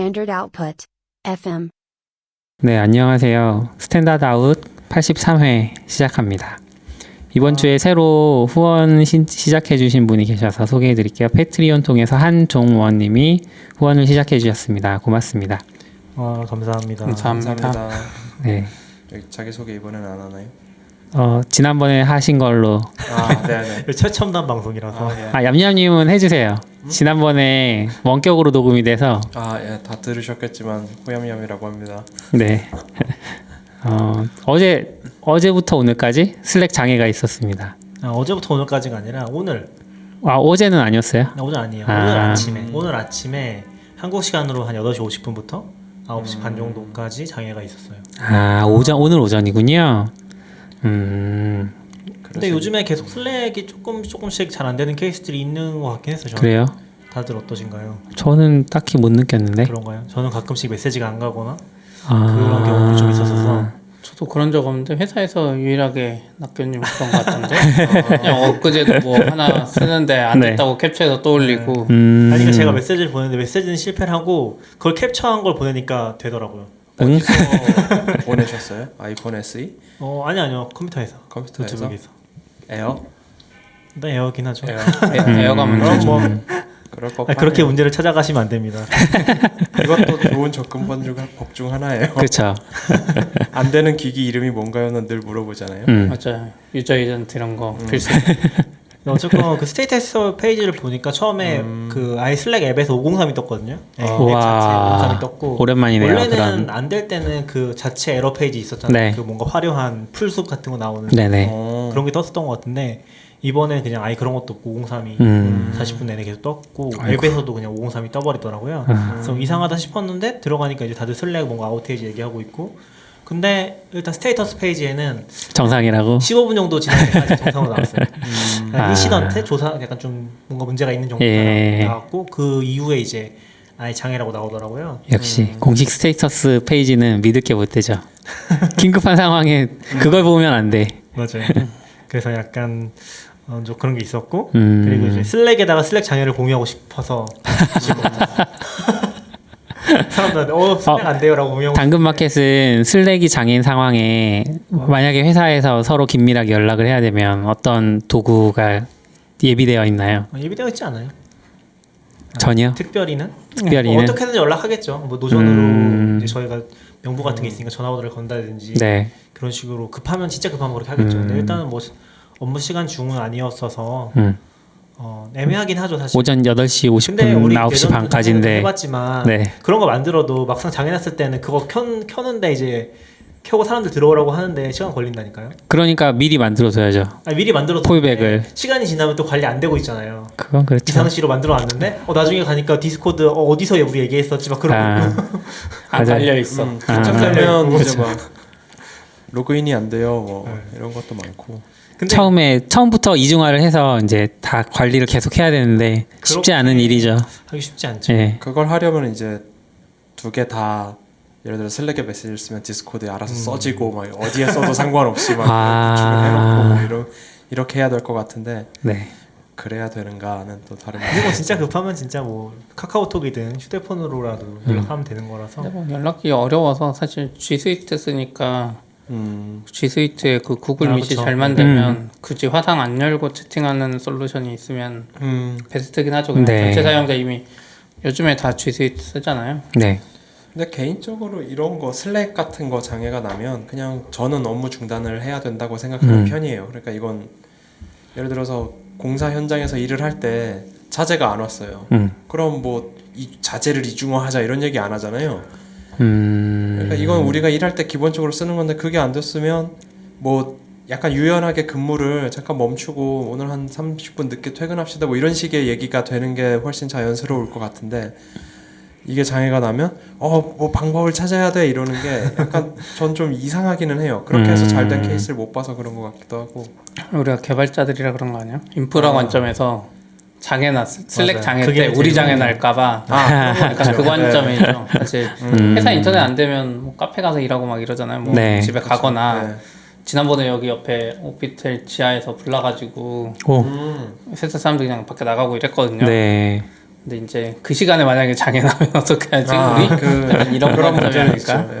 Standard Output. FM. 네, 안녕하세요. 스탠다드 아웃 83회 시작합니다. 이번 주에 새로 후원 시작해 주신 분이 계셔서 소개해 드릴게요. 패트리온 통해서 한종원 님이 후원을 시작해 주셨습니다. 고맙습니다. 감사합니다. 감사합니다. 네. 자기소개 이번에는 안 하나요? 지난번에 하신 걸로. 네네. 최첨단 방송이라서. 예. 얌얌님은 해주세요. 지난번에 원격으로 녹음이 돼서. 예, 다 들으셨겠지만 후얌얌이라고 합니다. 네. 어제부터 오늘까지 슬랙 장애가 있었습니다. 어제부터 오늘까지가 아니라 오늘. 어제는 아니었어요? 오늘 아니에요. 오늘 아침에 한국 시간으로 한 8시 50분부터 9시 반 정도까지 장애가 있었어요. 오늘 오전이군요. 근데 요즘에 계속 슬랙이 조금씩 잘 안 되는 케이스들이 있는 것 같긴 했어요. 저는. 그래요? 다들 어떠신가요? 저는 딱히 못 느꼈는데. 그런가요? 저는 가끔씩 메시지가 안 가거나 그런 경우도 좀 있었어서. 저도 그런 적 없는데 회사에서 유일하게 낙교님 그런 것 같은데 그냥 엊그제도 뭐 하나 쓰는데 안 됐다고 캡처해서 또 올리고 그러니까 제가 메시지를 보냈는데 메시지는 실패를 하고 그걸 캡처한 걸 보내니까 되더라고요. 어디서 보내셨어요? 아이폰 SE? 아니요. 컴퓨터에서. 노트북에서. 에어? 네, 에어긴 하죠. 에어가 문제죠. 그럴 것 그렇게 문제를 찾아가시면 안 됩니다. 이것도 좋은 접근 법 중 하나예요. 그렇죠. 안 되는 기기 이름이 뭔가요는 늘 물어보잖아요. 맞아요. 유저 에이전트 이런 거 필수. 어쨌건 그 스테이터스 페이지를 보니까 처음에 그 아이 슬랙 앱에서 503이 떴거든요. 앱 자체에 503이 떴고 오랜만이네요. 원래는 안 될 때는 그 자체 에러 페이지 있었잖아요. 네. 그 뭔가 화려한 풀숲 같은 거 나오는 네네. 그런 게 떴었던 것 같은데 이번에 그냥 아예 그런 것도 없고 503이 40분 내내 계속 떴고 앱에서도 그냥 503이 떠버리더라고요. 그래서 이상하다 싶었는데 들어가니까 이제 다들 슬랙 뭔가 아웃테이지 얘기하고 있고 근데 일단 스테이터스 페이지에는 정상이라고? 15분 정도 지날 때까지 정상으로 나왔어요. 인시던트 조사 약간 좀 뭔가 문제가 있는 정도가 나왔고 그 이후에 이제 아예 장애라고 나오더라고요. 역시 공식 스테이터스 페이지는 믿을 게 못 되죠. 긴급한 상황에 그걸 보면 안 돼. 맞아요. 그래서 약간 좀 그런 게 있었고 그리고 이제 슬랙에다가 슬랙 장애를 공유하고 싶어서 사람들한테 슬랙 안 돼요라고 공유하고 당근마켓은 슬랙이 장애인 상황에 만약에 회사에서 서로 긴밀하게 연락을 해야 되면 어떤 도구가 예비되어 있나요? 예비되어 있지 않아요? 전혀? 특별히는 특별히는? 어떻게든 연락하겠죠. 뭐 노전으로 이제 저희가 명부 같은 게 있으니까 전화번호를 건다든지 네. 그런 식으로 급하면 진짜 급하면 그렇게 하겠죠. 근데 일단은 뭐 업무 시간 중은 아니었어서 애매하긴 하죠 사실. 오전 8시 근데 50분, 우리 9시 반까지인데 해봤지만 네. 그런 거 만들어도 막상 장애났을 때는 그거 켜는데 이제 켜고 사람들 들어오라고 하는데 시간 걸린다니까요. 그러니까 미리 만들어줘야죠. 미리 만들어도 콜백을. 시간이 지나면 또 관리 안 되고 있잖아요. 그건 그렇죠. 비상시로 만들어 놨는데 나중에 가니까 디스코드 어디서 우리 얘기했었지 막 그런 거 안 달려 있어. 귀찮으면 이제 막 로그인이 안 돼요. 뭐 이런 것도 많고. 근데 처음부터 이중화를 해서 이제 다 관리를 계속 해야 되는데 쉽지 않은 일이죠. 하기 쉽지 않죠. 네. 그걸 하려면 이제 두 개 다 예를 들어 슬랙에 메시지를 쓰면 디스코드에 알아서 써지고 막 어디에 써도 상관없이 막 구축을 해놓고 뭐 이렇게 해야 될 것 같은데 네. 그래야 되는가는 또 다른. 그리고 진짜 급하면 진짜 뭐 카카오톡이든 휴대폰으로라도 연락하면 되는 거라서. 근데 뭐 연락이 어려워서 사실 G 스위트 쓰니까 G 스위트에 그 구글 밑이 그쵸. 잘 만들면 굳이 화상 안 열고 채팅하는 솔루션이 있으면 베스트긴 하죠. 그냥 네. 전체 사용자 이미 요즘에 다 G 스위트 쓰잖아요. 네. 근데 개인적으로 이런 거 슬랙 같은 거 장애가 나면 그냥 저는 업무 중단을 해야 된다고 생각하는 편이에요. 그러니까 이건 예를 들어서 공사 현장에서 일을 할 때 자재가 안 왔어요. 그럼 뭐 이 자재를 이중화하자 이런 얘기 안 하잖아요. 그러니까 이건 우리가 일할 때 기본적으로 쓰는 건데 그게 안 됐으면 뭐 약간 유연하게 근무를 잠깐 멈추고 오늘 한 30분 늦게 퇴근합시다 뭐 이런 식의 얘기가 되는 게 훨씬 자연스러울 것 같은데 이게 장애가 나면 뭐 방법을 찾아야 돼 이러는 게 약간 전 좀 이상하기는 해요. 그렇게 해서 잘 된 케이스를 못 봐서 그런 것 같기도 하고. 우리가 개발자들이라 그런 거 아니야? 인프라 관점에서 장애나 슬랙 맞아요. 장애 그게 때 우리 제일 장애 날까봐 약간 그 관점이죠. 사실 회사 인터넷 안 되면 뭐 카페 가서 일하고 막 이러잖아요. 뭐 네. 집에 가거나 네. 지난번에 여기 옆에 오피텔 지하에서 불나가지고 오. 회사 사람들 그냥 밖에 나가고 이랬거든요. 네. 근데 이제 그 시간에 만약에 장애 나면 어떻게 하지? 우리 이런 그런 문제가 문제는 있죠. 아닐까?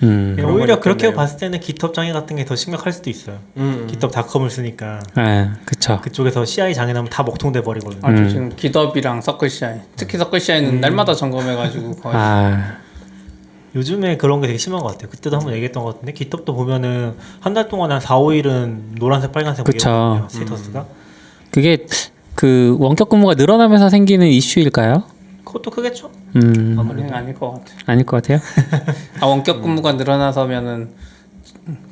예. 오히려 그런 그렇게 건 봤을 때는 GitHub 장애 같은 게 더 심각할 수도 있어요. GitHub.com을 쓰니까 네, 그쵸. 그쪽에서 CI 장애 나면 다 먹통돼 버리거든요. 아, 저 지금 GitHub이랑 서클 CI, 특히 서클 CI는 날마다 점검해가지고 거의 아, 요즘에 그런 게 되게 심한 것 같아요. 그때도 한번 얘기했던 것 같은데 GitHub도 보면은 한 달 동안 한 4, 5일은 노란색, 빨간색 그쵸. 스테이터스가. 그게 그 원격 근무가 늘어나면서 생기는 이슈일까요? 그것도 크겠죠? 아무래도 아닐 것 같아. 아닐 것 같아요. 아 원격 근무가 늘어나서면은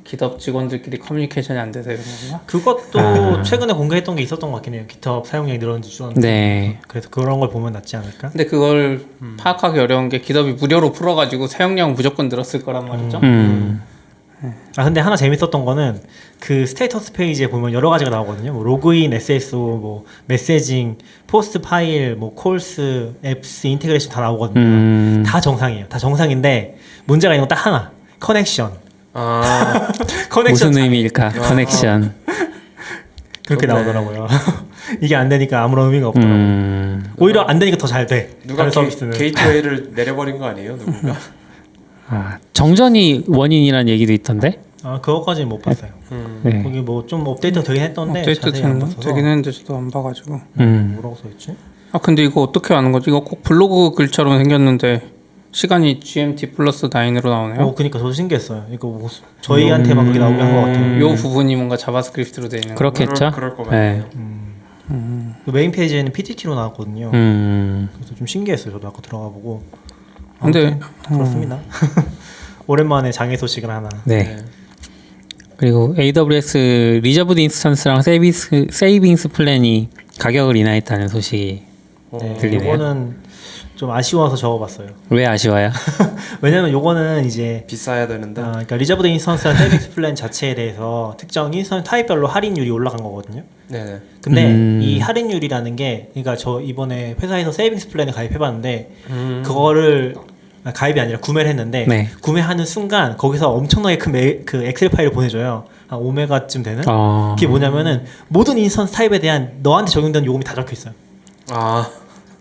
GitHub 직원들끼리 커뮤니케이션이 안 돼서 이런 건가? 그것도 최근에 공개했던 게 있었던 것 같긴 해요. GitHub 사용량이 늘었는지 줄었는지. 네. 그래서 그런 걸 보면 낫지 않을까? 근데 그걸 파악하기 어려운 게 GitHub이 무료로 풀어가지고 사용량 무조건 늘었을 거란 말이죠. 아 근데 하나 재밌었던 거는 그 스테이터스 페이지에 보면 여러 가지가 나오거든요. 뭐 로그인, SSO, 뭐 메시징, 포스트 파일, 뭐 콜스, 앱스, 인테그레이션 다 나오거든요. 다 정상이에요. 다 정상인데 문제가 있는 건 딱 하나. 커넥션. 아, 커넥션 무슨 의미일까? 커넥션. 그렇게 좋네. 나오더라고요. 이게 안 되니까 아무런 의미가 없더라고요. 오히려 안 되니까 더 잘 돼. 누가 다른 서비스는. 게이트웨이를 내려버린 거 아니에요? 누군가? 아, 정전이 원인이라는 얘기도 있던데. 아 그거까지는 못 봤어요. 네. 거기 뭐 좀 업데이트 되긴 했던데 업데이트 자세히 안 봐서. 되긴 했는데 저도 안 봐가지고. 뭐라고 써있지? 아 근데 이거 어떻게 아는 거지? 이거 꼭 블로그 글처럼 생겼는데 시간이 GMT 플러스 9으로 나오네요. 그니까 저도 신기했어요. 이거 뭐 저희한테만 그게 나오게 한 것 같아요. 요 부분이 뭔가 자바스크립트로 되어 있는 거. 그렇겠죠. 그럴 것 네. 같네요. 그 메인 페이지에는 PTT로 나왔거든요. 음. 그래서 좀 신기했어요. 저도 아까 들어가 보고. 근데 그렇습니다. 오랜만에 장애 소식을 하나. 네. 그리고 AWS 리저브드 인스턴스랑 세이빙스 플랜이 가격을 인하했다는 소식이 네, 들리네요. 이거는 좀 아쉬워서 적어봤어요. 왜 아쉬워요? 왜냐면 요거는 이제 비싸야 되는데. 그러니까 리저브드 인스턴스랑 세이빙스 플랜 자체에 대해서 특정 인스턴스 타입별로 할인율이 올라간 거거든요. 네네. 근데 이 할인율이라는 게 그러니까 저 이번에 회사에서 세이빙스 플랜을 가입해봤는데 그거를 가입이 아니라 구매를 했는데 네. 구매하는 순간 거기서 엄청나게 큰 그 엑셀 파일을 보내줘요. 한 5메가쯤 되는. 그게 뭐냐면은 모든 인스턴스 타입에 대한 너한테 적용되는 요금이 다 적혀 있어요. 아,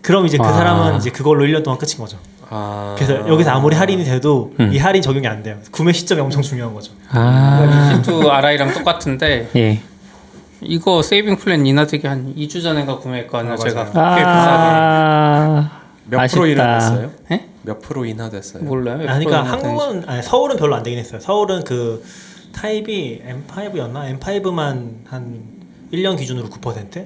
그럼 이제 그 아. 사람은 이제 그걸로 1년 동안 끝인 거죠. 아. 그래서 여기서 아무리 할인이 돼도 이 할인 적용이 안 돼요. 구매 시점이 엄청 중요한 거죠. 아, EC2 RI랑 똑같은데 예. 이거 세이빙 플랜 인하되기 한 2주 전인가 구매했거든요. 아, 제가 맞아요. 꽤 비싸게. 몇 아쉽다. 프로 인하됐어요? 예? 몇 프로 인하됐어요? 몰라요. 그러니까 한국은 아니, 서울은 별로 안 되긴 했어요. 서울은 그 타입이 M5였나? M5만 한 1년 기준으로 9%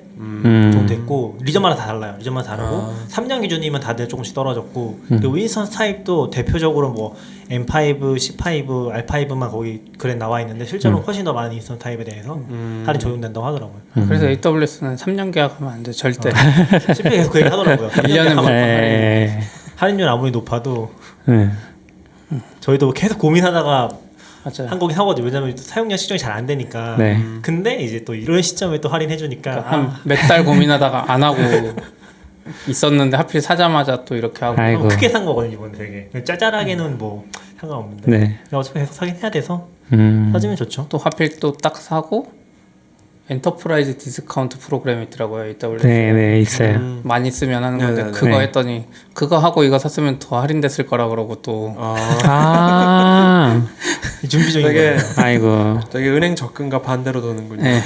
정도 됐고 리전마다 다 달라요. 리전마다 다르고 3년 기준이면 다들 조금씩 떨어졌고 그리고 인스턴스 타입도 대표적으로 뭐 M5, C5, R5만 거기 그래 나와 있는데 실제로 훨씬 더 많은 인스턴스 타입에 대해서 할인 적용된다고 하더라고요. 그래서 AWS는 3년 계약하면 안 돼. 절대. CP 계속 그 얘기 하더라고요. 1년에 뭐 네. 할인율 아무리 높아도 네. 저희도 계속 고민하다가 맞아요. 한국인 사거든요. 왜냐면 사용량 측정이 잘 안 되니까. 네. 근데 이제 또 이런 시점에 또 할인해 주니까 한 몇 달 고민하다가 안 하고 있었는데 하필 사자마자 또 이렇게 하고. 아이고. 크게 산 거거든요. 이번 되게 짜잘하게는 뭐 상관없는데 네. 근데 어차피 계속 사긴 해야 돼서 사주면 좋죠. 또 하필 또 딱 사고 엔터프라이즈 디스카운트 프로그램이 있더라고요. AWS. 네, 네, 있어요. 많이 쓰면 하는 건데 네네네. 그거 네. 했더니 그거 하고 이거 샀으면 더 할인됐을 거라 그러고 또 아, 준비적인 되게 거예요. 아이고. 되게 은행 접근과 반대로 도는군요. 네.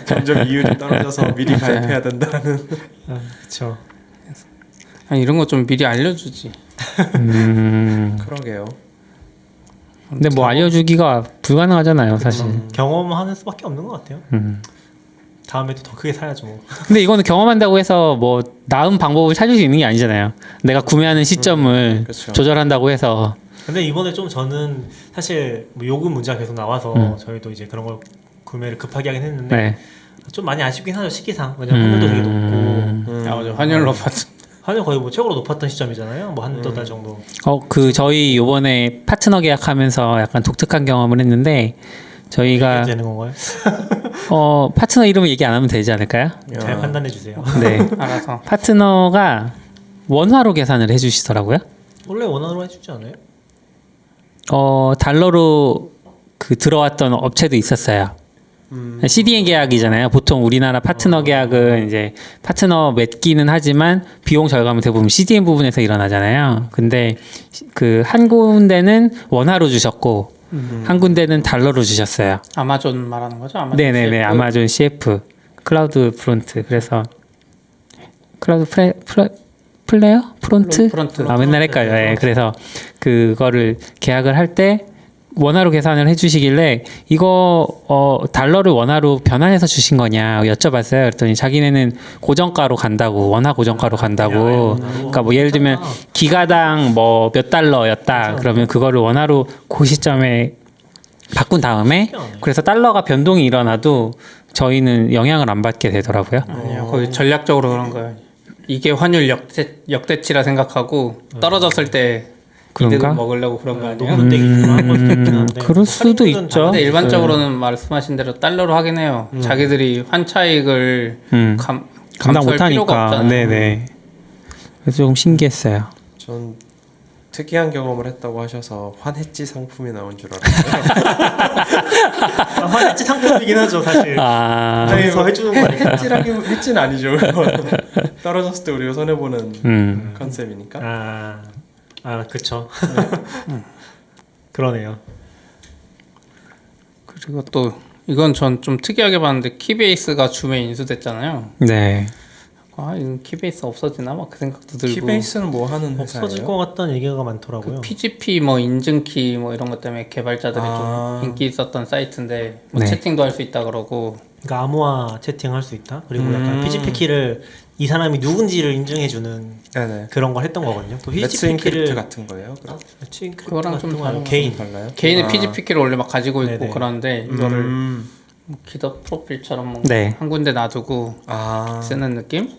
점점 이율이 떨어져서 미리 가입해야 된다는. 그렇죠. 아니, 이런 거 좀 미리 알려주지. 그러게요. 근데 뭐 알려주기가 불가능하잖아요, 사실. 경험하는 수밖에 없는 것 같아요. 다음에 또 더 크게 사야죠. 뭐. 근데 이거는 경험한다고 해서 뭐 나은 방법을 찾을 수 있는 게 아니잖아요. 내가 구매하는 시점을 그렇죠. 조절한다고 해서. 근데 이번에 좀 저는 사실 뭐 요금 문제가 계속 나와서 저희도 이제 그런 걸 구매를 급하게 하긴 했는데 네. 좀 많이 아쉽긴 하죠. 시기상. 왜냐면 환율도 되게 높고 아, 맞아. 환율 높았어. 환율 거의 뭐 최고로 높았던 시점이잖아요. 뭐 한두 달 정도. 저희 요번에 파트너 계약하면서 약간 독특한 경험을 했는데 저희가 되는 건가요? 파트너 이름을 얘기 안 하면 되지 않을까요? 잘 판단해 주세요. 네. 알아서. 파트너가 원화로 계산을 해주시더라고요. 원래 원화로 해주지 않아요? 달러로 그 들어왔던 업체도 있었어요. CDN 계약이잖아요. 보통 우리나라 파트너 계약은 이제 파트너 맺기는 하지만 비용 절감은 대부분 CDN 부분에서 일어나잖아요. 근데 그 한 군데는 원화로 주셨고 한 군데는 달러로 주셨어요. 아마존 말하는 거죠? 아마존 네네네. CF? 아마존 CF 클라우드 프론트. 그래서 클라우드 플레어 프론트? 프론트. 아 맨날 헷갈려요. 예, 그래서 그거를 계약을 할 때 원화로 계산을 해주시길래 이거 달러를 원화로 변환해서 주신 거냐 여쭤봤어요. 그랬더니 자기네는 고정가로 간다고 원화 고정가로 간다고. 그러니까 뭐 예를 들면 기가당 뭐 몇 달러였다. 그러면 그거를 원화로 그 시점에 바꾼 다음에 그래서 달러가 변동이 일어나도 저희는 영향을 안 받게 되더라고요. 아니요, 거의 전략적으로 그런 거예요. 이게 환율 역대치라 생각하고 떨어졌을 때 그런가? 이득을 먹으려고 그런 거 아니에요? 높은 데 하는 걸 수도 있긴 한데 그럴 수도 있죠. 근데 일반적으로는 말씀하신 대로 달러로 하긴 해요. 자기들이 환차익을 감당 감수할 필요가 못하니까. 없잖아요. 네네. 그래서 조금 신기했어요. 전 특이한 경험을 했다고 하셔서 환해지 상품이 나온 줄 알았어요. 환해지 상품이긴 하죠 사실. 아, 저희서 해주는 거니까. 해지는 아니죠. 떨어졌을 때 우리가 손해 보는 컨셉이니까. 그쵸. 그러네요. 그리고 또 이건 전 좀 특이하게 봤는데 키베이스가 줌에 인수됐잖아요. 네. 아, 이건 키베이스 없어지나 막 그 생각도 들고. 키베이스는 뭐 하는 없어질 회사예요? 것 같다는 얘기가 많더라고요. 그 PGP 뭐 인증키 뭐 이런 것 때문에 개발자들이 아. 좀 인기 있었던 사이트인데 뭐 네. 채팅도 할 수 있다 그러고. 그러니까 암호화 채팅할 수 있다. 그리고 약간 PGP 키를 이 사람이 누군지를 인증해주는 네네. 그런 걸 했던 거거든요. 또 렛츠 PGP 인크립트 키를 같은 거예요? 그럼? 그거랑 좀 다른 개인 달라요? 개인의 PGP 키를 원래 막 가지고 있고 네네. 그러는데 이거를 뭐 기더 프로필처럼 뭐 네. 한 군데 놔두고 아, 쓰는 느낌?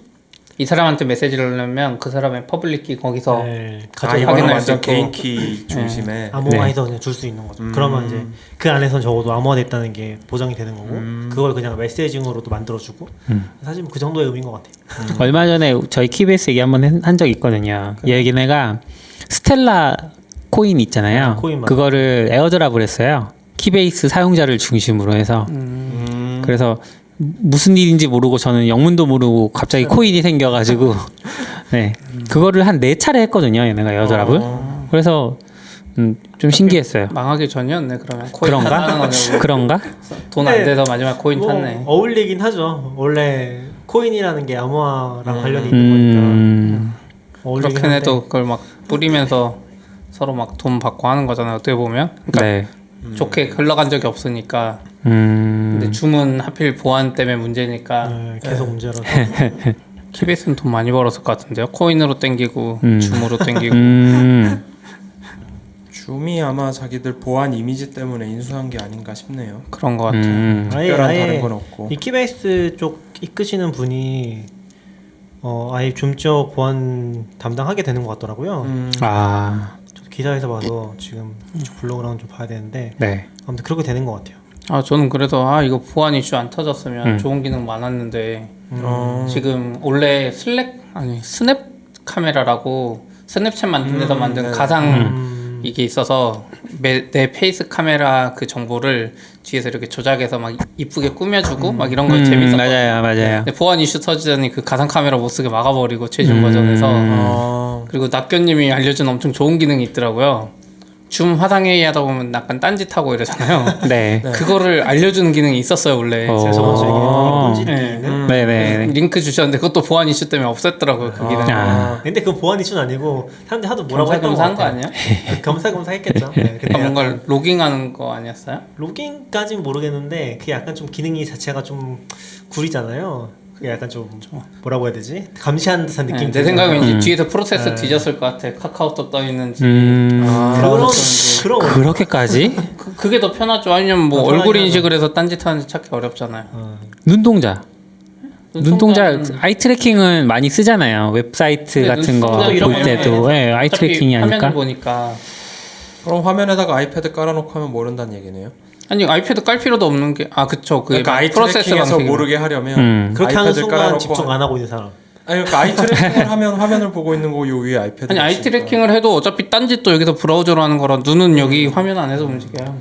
이 사람한테 메시지를 넣으면 그 사람의 퍼블릭 키 거기서 이거는 확인할 수 완전 있고. 개인 키 중심에. 암호화해서 그냥 줄 수 있는 거죠. 그러면 이제 그 안에선 적어도 암호화됐다는 게 보장이 되는 거고 그걸 그냥 메시징으로도 만들어주고 사실 그 정도의 의미인 것 같아요. 얼마 전에 저희 키베이스 얘기 한번 한 적 있거든요. 얘기네가 스텔라 코인 있잖아요. 코인 맞아요. 그거를 에어드랍을 했어요. 키베이스 사용자를 중심으로 해서. 그래서 무슨 일인지 모르고 저는 영문도 모르고 갑자기 코인이 생겨가지고 네 그거를 한 4차례 했거든요. 얘네가 에어드랍을. 그래서 좀 신기했어요. 망하기 전이었네 그러면 코인 그런가? 탔다는 거냐고. 그런가? 돈 안 근데 돼서 마지막 코인 뭐 탔네. 어울리긴 하죠. 원래 코인이라는 게 암호화랑 관련이 있는 거니까 어울리긴 그렇긴 한데 해도 그걸 막 뿌리면서 서로 막 돈 받고 하는 거잖아요. 어떻게 보면. 그러니까 네. 좋게 흘러간 적이 없으니까. 음. 근데 줌은 하필 보안 때문에 문제니까. 계속 문제라서 키베이스는 돈 많이 벌었을 것 같은데요. 코인으로 땡기고 줌으로 땡기고. 줌이 아마 자기들 보안 이미지 때문에 인수한 게 아닌가 싶네요. 그런 것 같아요. 특별한 다른 아예 건 없고. 이 키베이스 쪽 이끄시는 분이 아예 줌쪽 보안 담당하게 되는 것 같더라고요. 아, 저도 기사에서 봐서 지금 블로그랑 좀 봐야 되는데 네. 아무튼 그렇게 되는 것 같아요. 아 저는 그래서 이거 보안 이슈 안 터졌으면 좋은 기능 많았는데 지금 원래 스냅 카메라라고 스냅챗 만든 데서 만든 가상 이게 있어서 내 페이스 카메라 그 정보를 뒤에서 이렇게 조작해서 막 이쁘게 꾸며주고 막 이런 거 재밌었거든요. 맞아요. 근데 보안 이슈 터지더니 그 가상 카메라 못 쓰게 막아버리고 최종 버전에서 그리고 낙견님이 알려준 엄청 좋은 기능이 있더라고요. 줌 화상회의 하다 보면 약간 딴짓하고 이러잖아요. 네. 그거를 알려주는 기능이 있었어요 원래. 제가 저번 주에 얘기했던 폰지 네네. 링크 주셨는데 그것도 보안 이슈 때문에 없앴더라고요 그 기능. 근데 그 보안 이슈는 아니고 사람들이 하도 뭐라고 했던 것 겸사겸사 한 거 같아요. 아니야? 겸사겸사 했겠죠. 네, 근데 뭔가 약간 로깅하는 거 아니었어요? 로깅까지는 모르겠는데 그게 약간 좀 기능이 자체가 좀 구리잖아요. 그게 약간 좀 뭐라고 해야 되지? 감시하는 듯한 느낌. 내 생각엔 이제 뒤에서 프로세스 뒤졌을 것 같아. 카카오톡 떠 있는지. 그런 그렇게까지? 그게 더 편하죠. 아니면 뭐 편하긴 얼굴 하죠. 인식을 해서 딴짓하는지 찾기 어렵잖아요. 눈동자. 눈동자 눈동자는 아이 트래킹은 많이 쓰잖아요. 웹사이트 근데 같은 거 눈동자 이런 볼 거는 때도 아이 어차피 트래킹이 화면을 아닐까? 보니까 그럼 화면에다가 아이패드 깔아놓고 하면 모른다는 얘기네요. 아니 아이패드 깔 필요도 없는 게 그쵸 그 그러니까 아이 트래킹에서 모르게 하려면 그렇게 하는 아이패드 순간 깔아놓고 집중 안 하고 있는 사람. 아니 그러니까 아이 트래킹을 하면 화면을 보고 있는 거고 요 위에 아이패드. 아니 아이 트래킹을 해도 어차피 딴짓도 여기서 브라우저로 하는 거라 눈은 여기 화면 안에서 움직여요.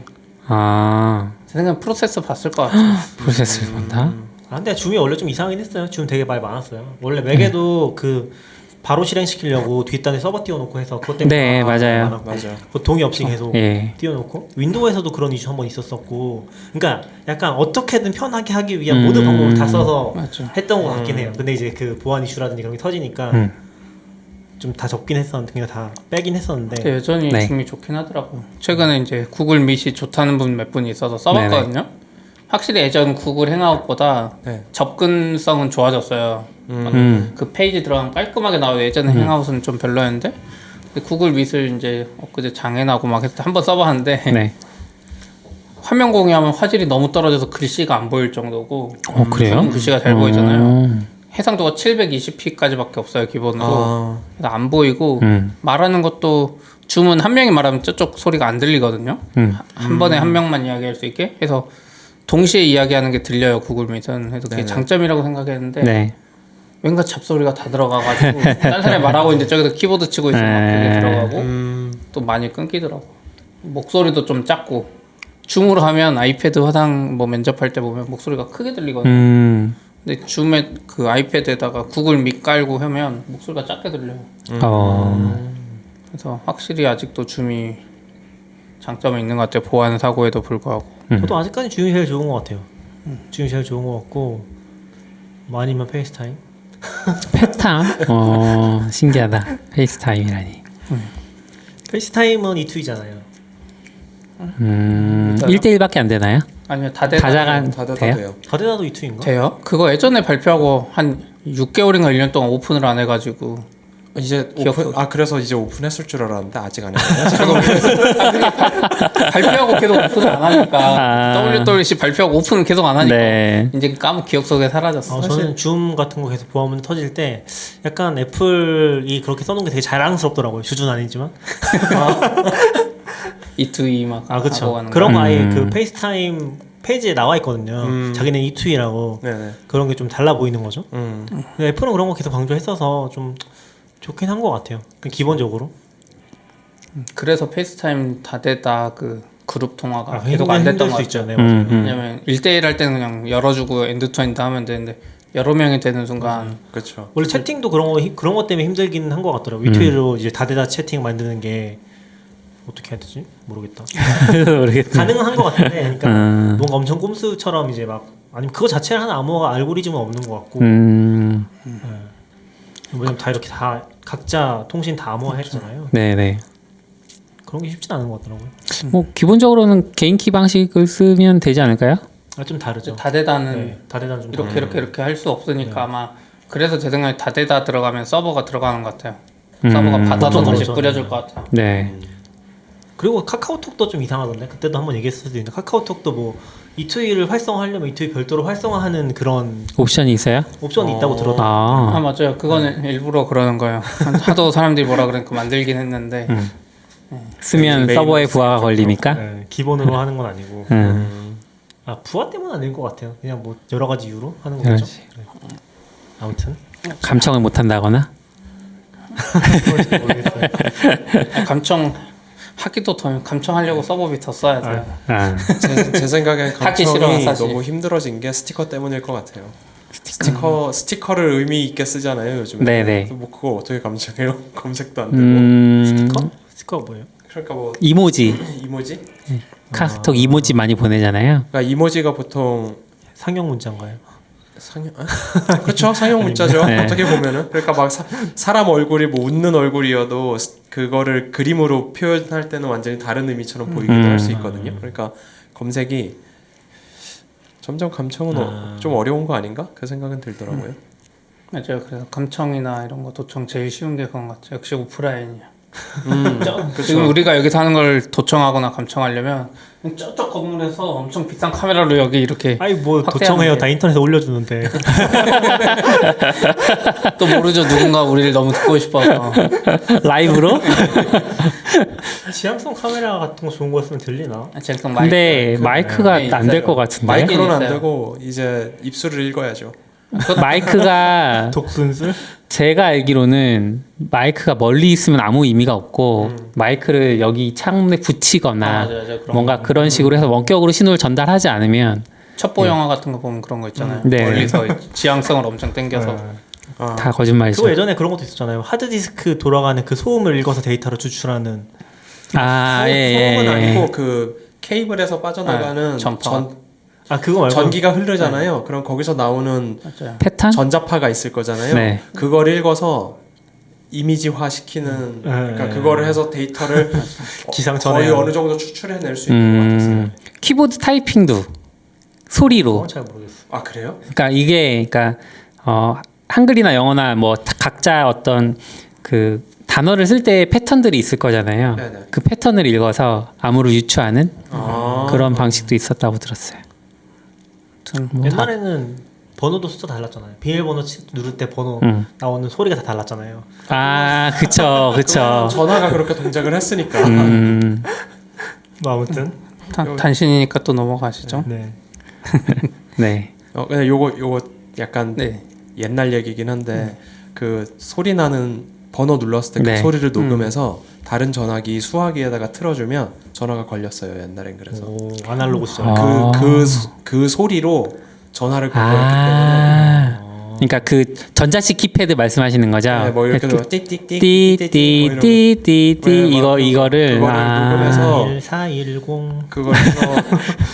제 생각엔 프로세서 봤을 것 같아요. 프로세스를 본다. 근데 줌이 원래 좀 이상하긴 했어요. 줌 되게 말 많았어요. 원래 맥에도 그 바로 실행시키려고 뒷단에 서버 띄워놓고 해서 그것 때문에 네, 맞아요. 많았고, 맞아. 그 동의 없이 계속 예. 띄워놓고 윈도우에서도 그런 이슈 한번 있었었고, 그러니까 약간 어떻게든 편하게 하기 위한 모든 방법을 다 써서 맞죠. 했던 것 같긴 해요. 근데 이제 그 보안 이슈라든지 그런 게 터지니까 좀 다 접긴 했었는데 그냥 다 빼긴 했었는데 여전히 네. 줌이 좋긴 하더라고요. 최근에 이제 구글 밑이 좋다는 분 몇 분이 있어서 써봤거든요. 확실히 예전 구글 행아웃보다 네. 접근성은 좋아졌어요. 그 페이지 들어가면 깔끔하게 나와요. 예전에 행아웃은 좀 별로였는데 근데 구글 밑을 이제 엊그제 장애나고 막 해서 한번 써봤는데 네. 화면 공유하면 화질이 너무 떨어져서 글씨가 안 보일 정도고 그래요? 글씨가 잘 보이잖아요. 해상도가 720p까지밖에 없어요 기본으로. 그래서 안 보이고 말하는 것도 줌은 한 명이 말하면 저쪽 소리가 안 들리거든요. 한 번에 한 명만 이야기할 수 있게 해서 동시에 이야기하는 게 들려요 구글 밑은. 그래서 그게 네네. 장점이라고 생각했는데 네. 왠가 잡소리가 다 들어가가지고 딴 사람이 말하고 있는데 저기서 키보드 치고 있으면 막 그게 들어가고 또 많이 끊기더라고. 목소리도 좀 작고 줌으로 하면 아이패드 화상 뭐 면접할 때 보면 목소리가 크게 들리거든요. 근데 줌에 그 아이패드에다가 구글 밑 깔고 하면 목소리가 작게 들려요. 그래서 확실히 아직도 줌이 장점이 있는 것 같아요. 보안 사고에도 불구하고. 저도 아직까지 줌이 제일 좋은 것 같아요. 줌이 제일 좋은 것 같고 뭐 아니면 페이스타임. 페스타임? 신기하다. 페이스타임이라니. 페이스타임은 E2잖아요. 1대1밖에 안 되나요? 아니면 다자간 다 돼요? 돼요. 다대다도 E2인가? 돼요? 그거 예전에 발표하고 한 6개월인가 1년 동안 오픈을 안 해가지고 이제 기억- 그래서 이제 오픈했을 줄 알았는데 아직 안 했네요. 발표하고 계속 오픈을 안 하니까 WWDC 발표하고 오픈을 계속 안 하니까 네. 이제 까먹 기억 속에 사라졌어. 저는 줌 같은 거 계속 보안 문제 터질 때 약간 애플이 그렇게 써놓은 게 되게 자랑스럽더라고요. 주준 아니지만. E2E 막 하고 그쵸. 가는 그런 거. 거 아예 그 페이스타임 페이지에 나와 있거든요. 자기는 E2E라고. 네네. 그런 게 좀 달라 보이는 거죠. 근데 애플은 그런 거 계속 강조했어서 좀 좋긴 한 것 같아요. 기본적으로. 그래서 페이스타임 다되다 그 그룹 통화가 계속 힘들 안 됐던 수 것 있죠. 같아요. 네, 맞아요. 왜냐면 1대1 할 때는 그냥 열어주고 엔드 투 엔드 하면 되는데 여러 명이 되는 순간 그렇죠. 원래 채팅도 그런 거 때문에 힘들긴 한 것 같더라고요. E2E로 이제 다대다 채팅 만드는 게 어떻게 해야 되지? 모르겠다. 모르겠네. 가능은 한 것 같은데, 그러니까 뭔가 엄청 꼼수처럼 이제 막 아니면 그거 자체를 하는 아무 알고리즘은 없는 것 같고, 왜냐면 다 이렇게 다 각자 통신 다 암호화 했잖아요. 네네. 그런 게 쉽진 않은 것 같더라고요. 뭐 기본적으로는 개인키 방식을 쓰면 되지 않을까요? 좀 다르죠. 다되다는 네, 다대다는 좀 이렇게 할 수 없으니까 아마 그래서 제 생각에 다되다 들어가면 서버가 들어가는 것 같아요. 서버가 받아서 보통 다시 그러죠. 뿌려줄 것 같아요. 네. 그리고 카카오톡도 좀 이상하던데 그때도 한번 얘기했을 수도 있는데 카카오톡도 뭐 E2E를 활성화하려면 E2E 별도로 활성화하는 그런 옵션이 있어요? 옵션이 있다고 들었다. 아 맞아요. 그거는 일부러 그러는 거예요. 하도 사람들이 뭐라 그러니까 만들긴 했는데 쓰면 메인 서버에 메인 부하가 걸리니까? 네, 기본으로 하는 건 아니고. 부하 때문은 아닌 것 같아요. 그냥 뭐 여러 가지 이유로 하는 거죠. 그렇지. 네. 아무튼 감청을 못 한다거나? 모르겠어요. 감청 하기도 더 감청하려고 서버비 더 써야 돼요. 제 생각엔 하기 싫어, 감청이 사실. 너무 힘들어진 게 스티커 때문일 것 같아요. 스티커를 의미 있게 쓰잖아요 요즘에. 네네. 뭐 그거 어떻게 감청해요? 검색도 안 되고. 스티커가 뭐예요? 그러니까 뭐 이모지. 이모지? 카카오톡 이모지 많이 보내잖아요. 그러니까 이모지가 보통 상용 문자인가요? 상용 그렇죠 상용 문자죠. 네. 어떻게 보면은 그러니까 막 사람 얼굴이 뭐 웃는 얼굴이어도 그거를 그림으로 표현할 때는 완전히 다른 의미처럼 보이기도 할 수 있거든요. 그러니까 검색이 점점 감청은 좀 어려운 거 아닌가? 그 생각은 들더라고요. 맞아요. 그래서 감청이나 이런 거 도청 제일 쉬운 게 그건 것 같아요. 역시 오프라인이야. 지금 우리가 여기서 하는 걸 도청하거나 감청하려면 저쪽 건물에서 엄청 비싼 카메라로 여기 이렇게 아니 뭐 확대하는 도청해요. 게. 다 인터넷에 올려주는데. 또 모르죠. 누군가 우리를 너무 듣고 싶어서. 라이브로? 지향성 카메라 같은 거 좋은 거였으면 들리나? 제가 근데 마이크가 네, 안 될 있어요. 것 같은데? 마이크- 마이크로는 안 있어요. 되고 이제 입술을 읽어야죠. 마이크가 독분술? 제가 알기로는 마이크가 멀리 있으면 아무 의미가 없고 마이크를 여기 창문에 붙이거나 맞아, 그런 뭔가 거. 그런 식으로 해서 원격으로 신호를 전달하지 않으면 첩보 영화 같은 거 보면 그런 거 있잖아요. 네. 멀리서 지향성을 엄청 당겨서 아, 다 거짓말이죠. 그거 예전에 그런 것도 있었잖아요. 하드디스크 돌아가는 그 소음을 읽어서 데이터로 추출하는. 아, 소음은 예. 아니고 그 케이블에서 빠져나가는 전파. 그거 말고 전기가 흐르잖아요. 그럼 거기서 나오는 맞아요. 패턴? 전자파가 있을 거잖아요. 네. 그걸 읽어서 이미지화 시키는 그러니까 그거를 해서 데이터를 기상 거의 전에 어느 정도 추출해낼 수 있는 것 같았어요. 키보드 타이핑도 소리로. 그건 잘 모르겠어. 아 그래요? 그러니까 이게 그러니까 한글이나 영어나 뭐 각자 어떤 그 단어를 쓸 때 패턴들이 있을 거잖아요. 네네. 그 패턴을 읽어서 암호를 유추하는 아. 그런 방식도 있었다고 들었어요. 뭐 옛날에는 번호도 숫자 달랐잖아요. 비밀번호 누를 때 번호 나오는 소리가 다 달랐잖아요. 아, 그쵸, 그쵸. 전화가 그렇게 동작을 했으니까. 뭐 아무튼 단신이니까 또 넘어가시죠. 네. 네. 근데 요거 약간 네. 옛날 얘기긴 한데 그 소리 나는 번호 눌렀을 때 그 네. 소리를 녹음해서 다른 전화기 수화기에다가 틀어주면 전화가 걸렸어요. 옛날엔 그래서 아날로그 시절. 아. 그 소리로 전화를 걸었기 때문에. 그러니까 그 전자식 키패드 말씀하시는 거죠? 네, 뭐 이렇게 그 띠띠띠띠띠띠띠 이거를 그거를 녹음해서 1410 그걸 해서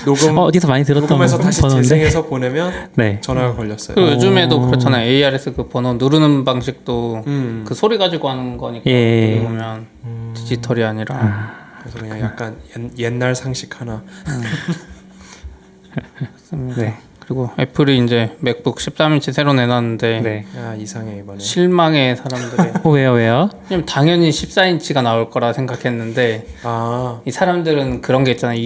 녹음 어디서 많이 들었던 녹음해서 다시 번호인데? 재생해서 보내면 네. 전화가 걸렸어요. 그 요즘에도 그렇잖아요. ARS 그 번호 누르는 방식도 음. 그 소리 가지고 하는 거니까 예. 어떻게 보면 디지털이 아니라 그래서 그냥 약간 옛날 상식 하나. 네. 그리고 애플이 이제 맥북 13인치 새로 내놨는데 네. 야 이상해 이번에. 실망의 사람들의 왜요? 왜냐면 당연히 14인치가 나올 거라 생각했는데 아 이 사람들은 그런 게 있잖아요.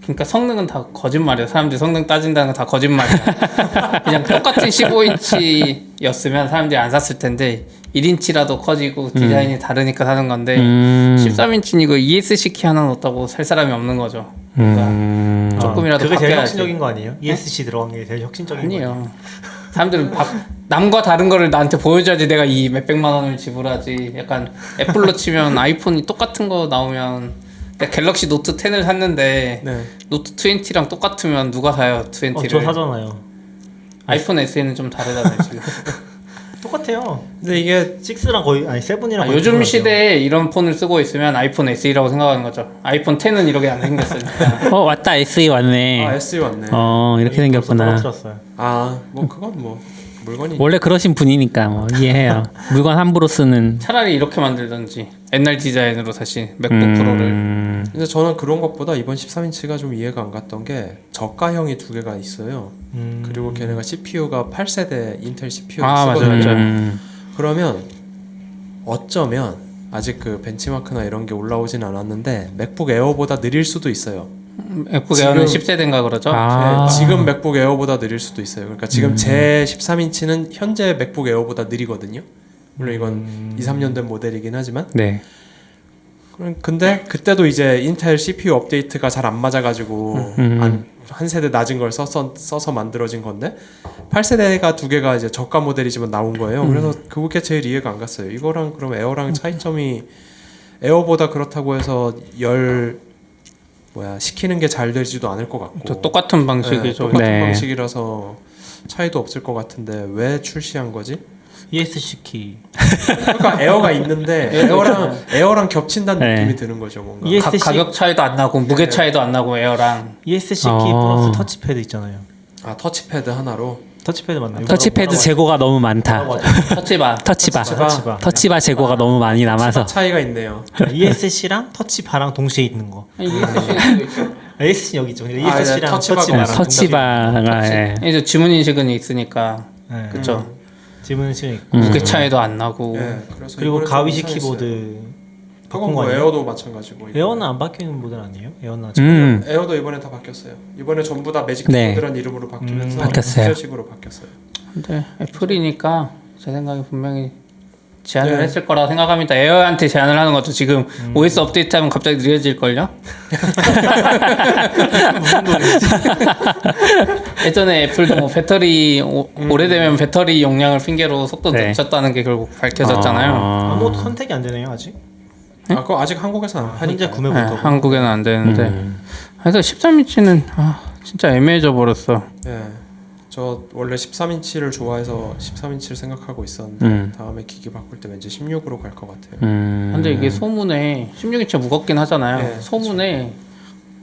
그러니까 성능은 다 거짓말이야. 사람들이 성능 따진다는 건 다 거짓말이야. 그냥 똑같은 15인치였으면 사람들이 안 샀을 텐데 1인치라도 커지고 디자인이 다르니까 사는 건데 13인치는 이거 ESC 키 하나 넣었다고 살 사람이 없는 거죠. 그러니까 조금이라도 그게 제일 바뀌어야지. 혁신적인 거 아니에요? ESC 들어간 게 제일 혁신적인 거 아니에요. 사람들은 남과 다른 거를 나한테 보여줘야지 내가 이 몇백만 원을 지불하지. 약간 애플로 치면 아이폰이 똑같은 거 나오면 내가 갤럭시 노트 10을 샀는데 네. 노트 20랑 똑같으면 누가 사요? 20를. 저 사잖아요. 아이폰 SE는 좀 다르잖아요 지금. 똑같아요. 근데 이게 6랑 거의 아니 7이랑 요즘 시대에 이런 폰을 쓰고 있으면 아이폰 SE라고 생각하는 거죠. 아이폰 10은 이렇게 안 생겼으니까. 왔다 SE 왔네. SE 왔네. 이렇게 생겼구나. 떨어뜨렸어요. 뭐 그건 뭐 물건이. 원래 그러신 분이니까 뭐 이해해요. 물건 함부로 쓰는. 차라리 이렇게 만들던지 옛날 디자인으로 다시 맥북 프로를. 근데 저는 그런 것보다 이번 13인치가 좀 이해가 안 갔던 게 저가형이 두 개가 있어요. 그리고 걔네가 CPU가 8세대 인텔 CPU를 쓰거든요. 맞아요. 그러면 어쩌면 아직 그 벤치마크나 이런 게 올라오진 않았는데 맥북 에어보다 느릴 수도 있어요. 맥북 에어는 10세대인가 그러죠? 네, 지금 맥북 에어보다 느릴 수도 있어요. 그러니까 지금 제 13인치는 현재 맥북 에어보다 느리거든요. 물론 이건 2, 3년 된 모델이긴 하지만. 네. 근데 그때도 이제 인텔 CPU 업데이트가 잘 안 맞아가지고 한 세대 낮은 걸 써서 만들어진 건데 8세대가 두 개가 이제 저가 모델이지만 나온 거예요. 그래서 그게 제일 이해가 안 갔어요. 이거랑 그럼 에어랑 차이점이 에어보다 그렇다고 해서 시키는 게 잘 되지도 않을 것 같고 똑같은 방식이죠. 똑같은 네. 방식이라서 차이도 없을 것 같은데 왜 출시한 거지? ESC 키. 그러니까 에어가 있는데 에어랑 겹친다는 네. 느낌이 드는 거죠, 뭔가. ESC 가격 차이도 안 나고 무게 차이도 안 나고 에어랑 ESC 키 플러스 터치패드 있잖아요. 아 터치패드 하나로. 터치패드 맞나요? 터치패드 재고가 너무 많다. 터치바. 터치바 재고가 너무 많이 남아서. 차이가 있네요. ESC랑 터치바랑 동시에 있는 거. ESC 여기 있죠. 근데 아, 네, ESC랑 터치바가 터치바가 예. 이제 지문 인식은 있으니까 네. 그렇죠. 지문 시 무게 차이도 안 나고. 그래서 그리고 이번에 가위식 좀 키보드 그건 바꾼 거 뭐 아니에요? 에어도 마찬가지고. 에어는 안 바뀌는 모델 아니에요? 에어는 아직 에어도 이번에 다 바뀌었어요. 이번에 전부 다 매직 네. 키보드라는 이름으로 바뀌면서 바뀌었어요. 식으로 바뀌었어요. 근데 애플이니까 제 생각에 분명히 제안을 네. 했을 거라고 생각합니다. 에어한테 제안을 하는 것도 지금 OS 업데이트하면 갑자기 느려질걸요? 예전에 애플도 뭐 배터리 오래되면 배터리 용량을 핑계로 속도 네. 늦췄다는 게 결국 밝혀졌잖아요. 아무것도 선택이 안 되네요 아직. 그거 아직 한국에서는 안 현재 파니까. 네, 구매부터. 한국에는 안 되는데 그래서 13인치는 진짜 애매해져 버렸어. 예. 저 원래 13인치를 좋아해서 13인치를 생각하고 있었는데 다음에 기기 바꿀 때 왠지 16으로 갈 것 같아요. 근데 이게 소문에 16인치가 무겁긴 하잖아요. 네, 소문에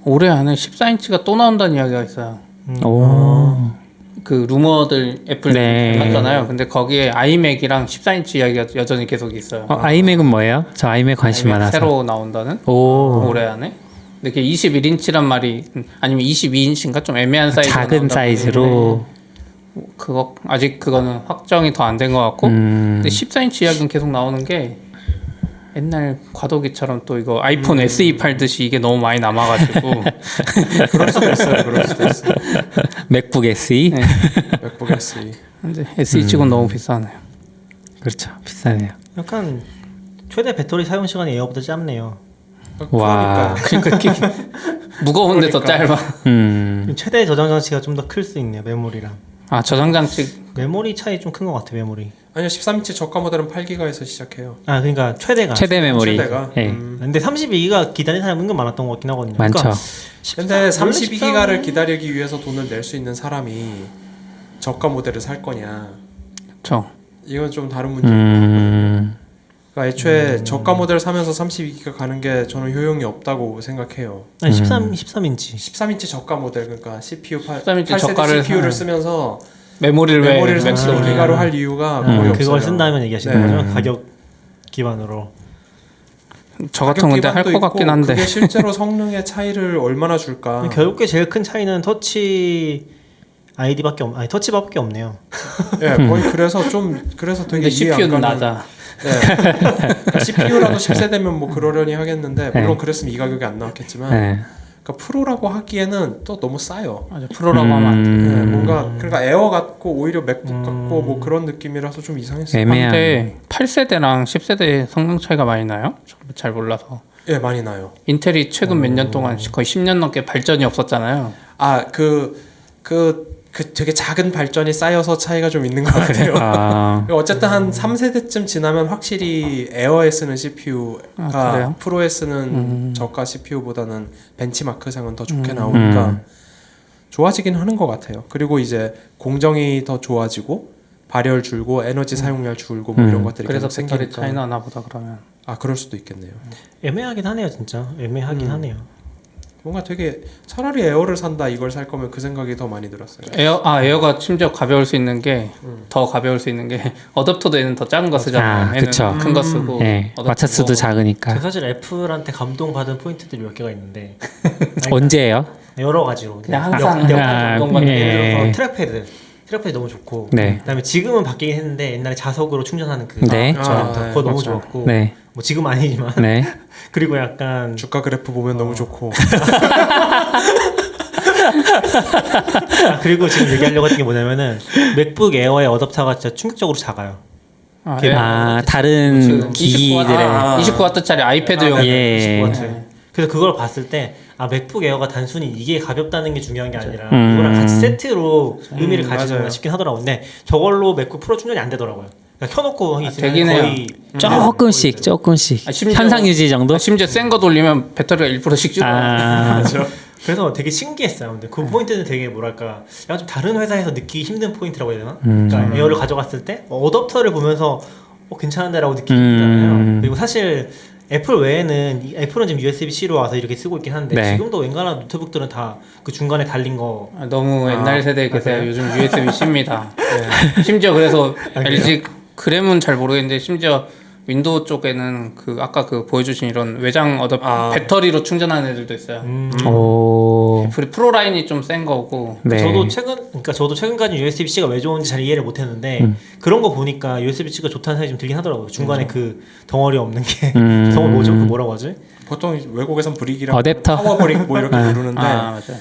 올해 안에 14인치가 또 나온다는 이야기가 있어요. 오. 그 루머들 애플 네. 맞잖아요. 근데 거기에 아이맥이랑 14인치 이야기가 여전히 계속 있어요. 아이맥은 뭐예요? 저 아이맥 관심 아이맥 많아서. 새로 나온다는 오. 올해 안에. 근데 그게 21인치란 말이 아니면 22인치인가 좀 애매한 사이즈 작은 사이즈로. 그거 아직 그거는 확정이 더 안 된 것 같고 근데 14인치 이야기는 계속 나오는 게 옛날 과도기처럼 또 이거 아이폰 SE 팔듯이 이게 너무 많이 남아가지고 그럴 수도 있어요. 그럴 수도 있어요. 맥북 SE. 네. 맥북 SE. 근데 SE 치고는 너무 비싸네요. 그렇죠. 비싸네요. 약간 최대 배터리 사용 시간이 에어보다 짧네요. 와. 그러니까 이게 무거운데 더 짧아. 최대 저장 장치가 좀 더 클 수 있네요 메모리랑. 아 저장 장치 메모리 차이 좀 큰 것 같아 메모리. 아니요 13인치 저가 모델은 8기가에서 시작해요. 아 그러니까 최대가. 최대 메모리. 최대가. 예. 근데 32기가 기다리는 사람 은근 많았던 것 같긴 하거든요. 많죠. 그러니까 근데 13 32기가를 기다리기 위해서 돈을 낼 수 있는 사람이 저가 모델을 살 거냐? 저 이건 좀 다른 문제인 것 같거든요. 그러니까 애초에 음. 저가 모델 사면서 32기가 가는 게 저는 효용이 없다고 생각해요. 아니 13인치. 13인치 저가 모델 그러니까 CPU 13인치 8세대 저가를 CPU를 쓰면서 메모리를 왜 메모리를 맥스로 32기가로 할 이유가 거의 없어요. 그걸 쓴다면 얘기하시는 거죠? 가격 기반으로. 저 같은 건데 할 것 같긴 한데 그게 실제로 성능의 차이를 얼마나 줄까? 결국에 제일 큰 차이는 터치 아이디밖에 아니 터치밖에 없네요. 예, 거의 그래서 되게 근데 이해 안 CPU는 가는. 낮아. 네. 그러니까 CPU라도 10세대면 뭐 그러려니 하겠는데 물론 그랬으면 이 가격이 안 나왔겠지만 네. 그러니까 프로라고 하기에는 또 너무 싸요. 맞아 프로라고 하면 안 돼. 네, 뭔가 그러니까 에어 같고 오히려 맥북 같고 뭐 그런 느낌이라서 좀 이상했어요. 애매한. 근데 8세대랑 10세대 성능 차이가 많이 나요? 저도 잘 몰라서. 예, 많이 나요. 인텔이 최근 몇 년 동안 거의 10년 넘게 발전이 없었잖아요. 아, 그 되게 작은 발전이 쌓여서 차이가 좀 있는 것 같아요. 아. 어쨌든 한 3세대쯤 지나면 확실히 에어에 쓰는 CPU가 그래요? 프로에 쓰는 저가 CPU보다는 벤치마크상은 더 좋게 나오니까 좋아지긴 하는 것 같아요. 그리고 이제 공정이 더 좋아지고 발열 줄고 에너지 사용량 줄고 뭐 이런 것들이 그래서 계속 배터리 생기니까 차이 나나 보다 그러면. 아 그럴 수도 있겠네요. 애매하긴 하네요 진짜. 애매하긴 하네요. 뭔가 되게 차라리 에어를 산다 이걸 살 거면 그 생각이 더 많이 들었어요. 에어가 심지어 가벼울 수 있는 게 더 가벼울 수 있는 게 어댑터도 얘는 더 작은 거 쓰잖아요. 아, 얘는 그쵸. 큰 거 쓰고. 네. 어댑터 와차수도 뭐 작으니까. 제가 사실 애플한테 감동받은 포인트들이 몇 개가 있는데 언제예요? 여러 가지로 그냥 항상 감동받는 예. 예를 들어서 트랙패드 너무 좋고 네. 그다음에 지금은 바뀌긴 했는데 옛날에 자석으로 충전하는 그 네. 그거 너무 맞아. 좋았고 네. 뭐 지금 아니지만 네. 그리고 약간 주가 그래프 보면 너무 좋고 그리고 지금 얘기하려고 했던 게 뭐냐면은 맥북 에어의 어댑터가 진짜 충격적으로 작아요. 아, 다른 기기들의 29W짜리 아이패드용. 예. 29W. 그래서 그걸 봤을 때 맥북 에어가 단순히 이게 가볍다는 게 중요한 게 아니라 이거랑 같이 세트로 의미를 가지는구나 맞아요. 싶긴 하더라고요. 근데 저걸로 맥북 프로 충전이 안 되더라고요. 그러니까 켜놓고 있으면 되긴 해요. 거의 조금씩 심지어- 현상 유지 정도? 심지어 센 거 돌리면 배터리가 1%씩 줄어요. 아, 그래서 되게 신기했어요. 근데 그 포인트는 되게 뭐랄까 약간 좀 다른 회사에서 느끼기 힘든 포인트라고 해야 되나? 그러니까 에어를 가져갔을 때 어댑터를 보면서 괜찮은데라고 느끼잖아요. 그리고 사실 애플 외에는 애플은 지금 USB-C로 와서 이렇게 쓰고 있긴 한데 네. 지금도 웬간한 노트북들은 다 그 중간에 달린 거 너무 옛날 세대에 계세요. 맞아요? 요즘 USB-C입니다. 심지어 그래서 LG 그램은 잘 모르겠는데 심지어 윈도우 쪽에는 그 아까 그 보여주신 이런 외장 배터리로 충전하는 애들도 있어요. 오. 애플이 프로 라인이 좀 센 거고. 네. 저도 최근까지 USB-C가 왜 좋은지 잘 이해를 못했는데 그런 거 보니까 USB-C가 좋다는 생각이 좀 들긴 하더라고요. 중간에 그 덩어리 없는 게 덩어리 뭐죠? 그 뭐라고 하지? 보통 외국에선 브릭이랑 어댑터? 파워 브릭 뭐 이렇게 부르는데 맞아.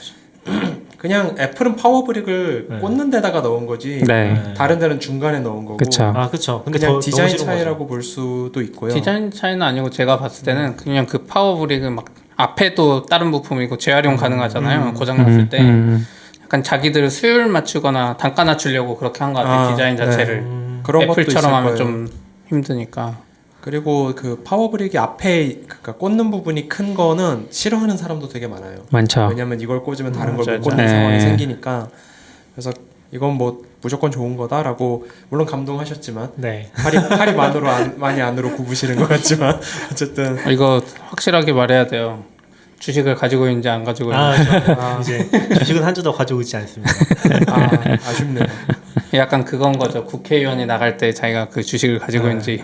그냥 애플은 파워브릭을 네. 꽂는 데다가 넣은 거지. 네. 다른 데는 중간에 넣은 거고. 그쵸. 아 그쵸. 근데 그냥 더 디자인 너무 싫은 차이라고 볼 수도 있고요. 디자인 차이는 아니고 제가 봤을 때는 그냥 그 파워브릭은 막 앞에도 다른 부품이고 재활용 가능하잖아요. 고장 났을 때 약간 자기들 수율 맞추거나 단가 낮추려고 그렇게 한 것 같아요. 디자인 자체를 그런 것도 있을 애플처럼 하면 거예요. 좀 힘드니까. 그리고 그 파워브릭이 앞에 그러니까 꽂는 부분이 큰 거는 싫어하는 사람도 되게 많아요. 많죠. 왜냐면 이걸 꽂으면 다른 걸 맞아요. 못 꽂는 네. 상황이 생기니까. 그래서 이건 뭐 무조건 좋은 거다라고 물론 감동하셨지만 네. 팔이 많이 안으로 굽으시는 것 같지만 어쨌든 이거 확실하게 말해야 돼요. 주식을 가지고 있는지 안 가지고 있는지. 이제 주식은 한 주도 가지고 있지 않습니다. 아쉽네요. 약간 그건 거죠. 국회의원이 나갈 때 자기가 그 주식을 가지고 있는지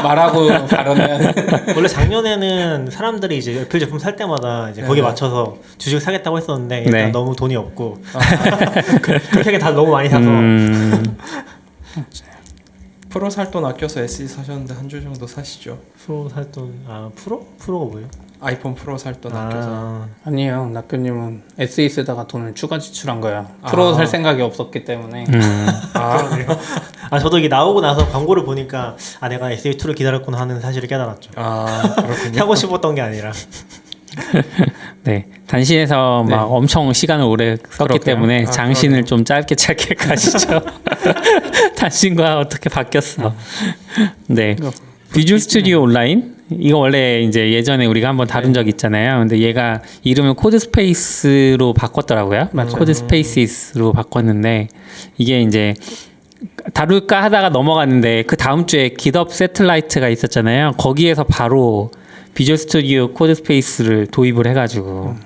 말하고 발언해야 돼. 원래 작년에는 사람들이 이제 애플 제품 살 때마다 이제 거기에 맞춰서 주식을 사겠다고 했었는데 일단 네. 너무 돈이 없고 그렇게 다 너무 많이 사서 프로 살 돈 아껴서 SE 사셨는데 한 주 정도 사시죠. 프로 살 돈 프로가 뭐예요? 아이폰 프로 살 돈 아껴서. 아니에요. 낙교님은 SE 쓰다가 돈을 추가 지출한 거야. 프로 살 생각이 없었기 때문에. 저도 이게 나오고 나서 광고를 보니까 내가 SE2를 기다렸구나 하는 사실을 깨달았죠. 그렇군요. 사고 싶었던 게 아니라. 네, 단신에서 네. 막 엄청 시간을 오래 썼기 그렇게요? 때문에 장신을 그러네요. 좀 짧게 가시죠. 단신과 어떻게 바뀌었어? 네, 비주얼 스튜디오 온라인 이거 원래 이제 예전에 우리가 한번 다룬 적 있잖아요. 근데 얘가 이름을 코드 스페이스로 바꿨더라고요. 코드 스페이스로 바꿨는데 이게 이제 다룰까 하다가 넘어갔는데 그 다음 주에 깃업 세틀라이트가 있었잖아요. 거기에서 바로 비주얼 스튜디오 코드 스페이스를 도입을 해가지고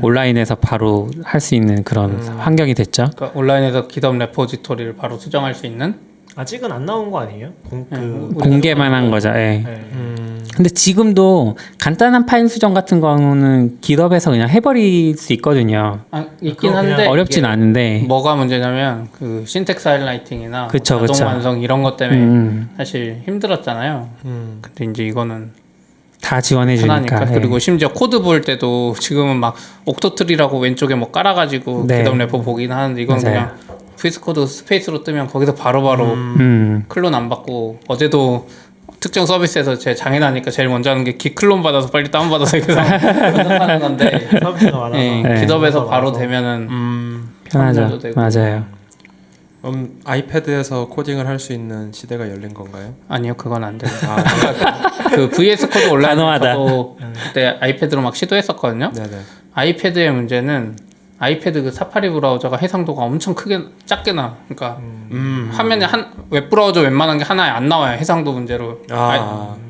온라인에서 바로 할 수 있는 그런 환경이 됐죠. 그러니까 온라인에서 깃업 레포지토리를 바로 수정할 수 있는. 아직은 안 나온 거 아니에요? 공개만 한 거죠. 예. 네. 근데 지금도 간단한 파일 수정 같은 거는 깃업에서 그냥 해버릴 수 있거든요. 있긴 그럼 한데 어렵진 이게 않은데. 뭐가 문제냐면 그 신텍스 하이라이팅이나 그쵸, 자동 그쵸. 완성 이런 것 때문에 음. 사실 힘들었잖아요. 근데 이제 이거는 다 지원해 편하니까. 주니까. 그리고 심지어 코드 볼 때도 지금은 막 옥토트리라고 왼쪽에 뭐 깔아가지고 네. 깃업 레포 보긴 하는데 이건 맞아요. 그냥 VS 코드 스페이스로 뜨면 거기서 바로바로 클론 안 받고 어제도 특정 서비스에서 제 장애나니까 제일 먼저 하는 게 기 클론 받아서 빨리 다운 받아서 이렇게 분석하는 건데 서비스가 많아서 네, 깃업에서 바로 되면은 편하죠. 판별도 되고. 맞아요. 아이패드에서 코딩을 할 수 있는 시대가 열린 건가요? 아니요, 그건 안 돼요. 그 VS 코드 온라인 단호하다. 저도 그때 아이패드로 막 시도했었거든요. 네네. 아이패드의 문제는 아이패드 그 사파리 브라우저가 해상도가 엄청 작게 나. 그러니까 화면에 웹 브라우저 웬만한 게 하나에 안 나와요. 해상도 문제로.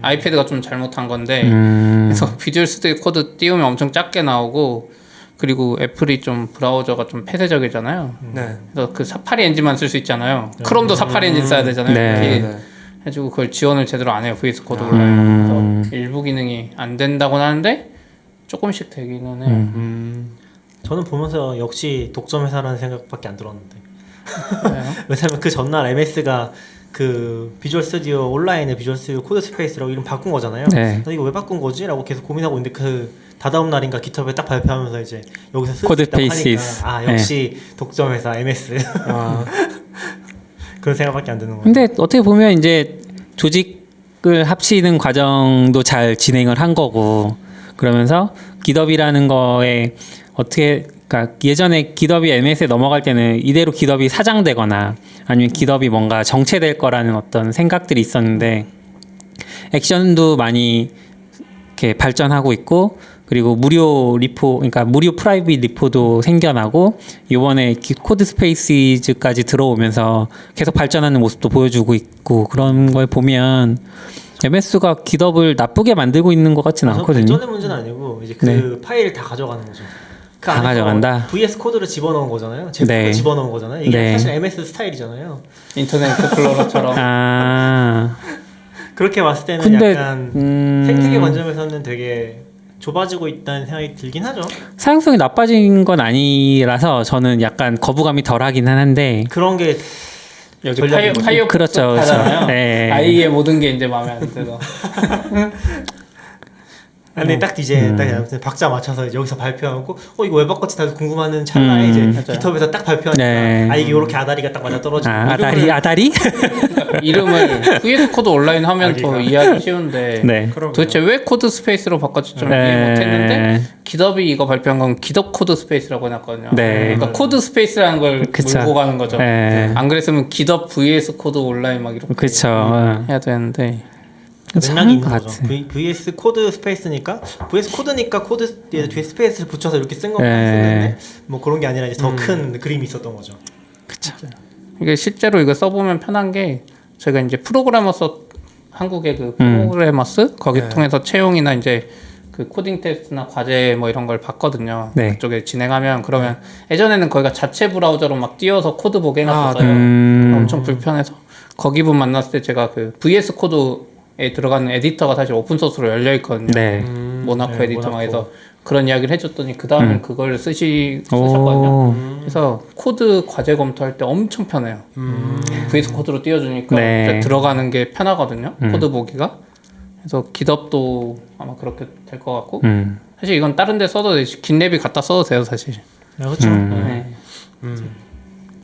아이패드가 좀 잘못한 건데. 그래서 비주얼 스튜디오 코드 띄우면 엄청 작게 나오고, 그리고 애플이 좀 브라우저가 좀 폐쇄적이잖아요. 네. 그래서 그 사파리 엔진만 쓸 수 있잖아요. 크롬도 사파리 엔진 써야 되잖아요. 네. 그게 해주고 그걸 지원을 제대로 안 해요. VS 코드 온라인. 그래서 일부 기능이 안 된다고 하는데 조금씩 되기는 해요. 저는 보면서 역시 독점 회사라는 생각밖에 안 들었는데. 왜냐면 그 전날 MS가 그 비주얼 스튜디오 온라인의 비주얼 스튜디오 코드 스페이스라고 이름 바꾼 거잖아요. 네. 나 이거 왜 바꾼 거지? 라고 계속 고민하고 있는데 그 다다음 날인가 깃허브에 딱 발표하면서 이제 여기서 쓸 수 코드 있다고 스페이스. 하니까 역시 독점 회사 MS 그런 생각밖에 안 드는 거예요. 근데 어떻게 보면 이제 조직을 합치는 과정도 잘 진행을 한 거고 그러면서 깃허브라는 거에 어떻게 그러니까 예전에 깃허브이 MS에 넘어갈 때는 이대로 깃허브이 사장되거나 아니면 깃허브이 뭔가 정체될 거라는 어떤 생각들이 있었는데 액션도 많이 이렇게 발전하고 있고 그리고 무료 리포 그러니까 무료 프라이빗 리포도 생겨나고 이번에 코드 스페이스까지 들어오면서 계속 발전하는 모습도 보여주고 있고 그런 걸 보면 MS가 깃허브를 나쁘게 만들고 있는 것 같지는 않거든요. 발전의 문제는 아니고 이제 그 파일을 다 가져가는 거죠. 그 다 안에서 가져간다? VS 코드를 집어넣은 거잖아요. 제품을 네. 집어넣은 거잖아요. 이게 네. 사실 MS 스타일이잖아요. 인터넷 익스플로러처럼. 그렇게 봤을 때는 근데, 약간 생태계 관점에서는 되게 좁아지고 있다는 생각이 들긴 하죠. 사용성이 나빠진 건 아니라서 저는 약간 거부감이 덜하긴 한데 그런 게 여기 전략인 거죠. 파이어 그렇죠, 그렇죠. 하잖아요. 네. 아이의 모든 게 이제 마음에 안 들어. 아니 딱 이제 딱 박자 맞춰서 이제 여기서 발표하고 이거 왜 바꿨지 다들 궁금하는 찰나에 이제 맞아요. 깃허브에서 딱 발표하니까 네. 이게 이렇게 아다리가 딱 맞아 떨어지고 아다리? 이름을 VS 코드 온라인 하면 더 이해하기 쉬운데 네. 도대체 왜 코드 스페이스로 바꿨지 좀 이해 못했는데 기덥이 이거 발표한 건 기덥 코드 스페이스라고 해놨거든요. 네. 그러니까 코드 스페이스라는 걸 그쵸. 물고 가는 거죠. 네. 안 그랬으면 기덥 vs 코드 온라인 막 이렇게 그쵸. 해야 되는데 맥락이 있는 것 거죠. 같아. VS 코드 스페이스니까 VS 코드니까 코드 뒤에 스페이스를 붙여서 이렇게 쓴 것만 네. 쓰는데 뭐 그런 게 아니라 이제 더 큰 그림이 있었던 거죠. 이게 실제로 이거 써보면 편한 게 제가 이제 프로그래머서 한국의 그 프로그래머스 거기 네. 통해서 채용이나 이제 그 코딩 테스트나 과제 뭐 이런 걸 봤거든요. 네. 그쪽에 진행하면 그러면 예전에는 거기가 자체 브라우저로 막 띄워서 코드 보게 해놨었어요. 네. 엄청 불편해서 거기 분 만났을 때 제가 그 VS 코드에 들어가는 에디터가 사실 오픈 소스로 열려 있거든요. 네. 모나코 네, 에디터만 모나코. 해서 그런 이야기를 해줬더니 그 다음에 그걸 쓰셨거든요. 오. 그래서 코드 과제 검토할 때 엄청 편해요. VS 코드로 띄워주니까 네. 이제 들어가는 게 편하거든요. 코드 보기가. 그래서 기덥도 아마 그렇게 될 것 같고 사실 이건 다른 데 써도 되지. 긴랩이 갖다 써도 돼요 사실. 네, 그렇죠. 네.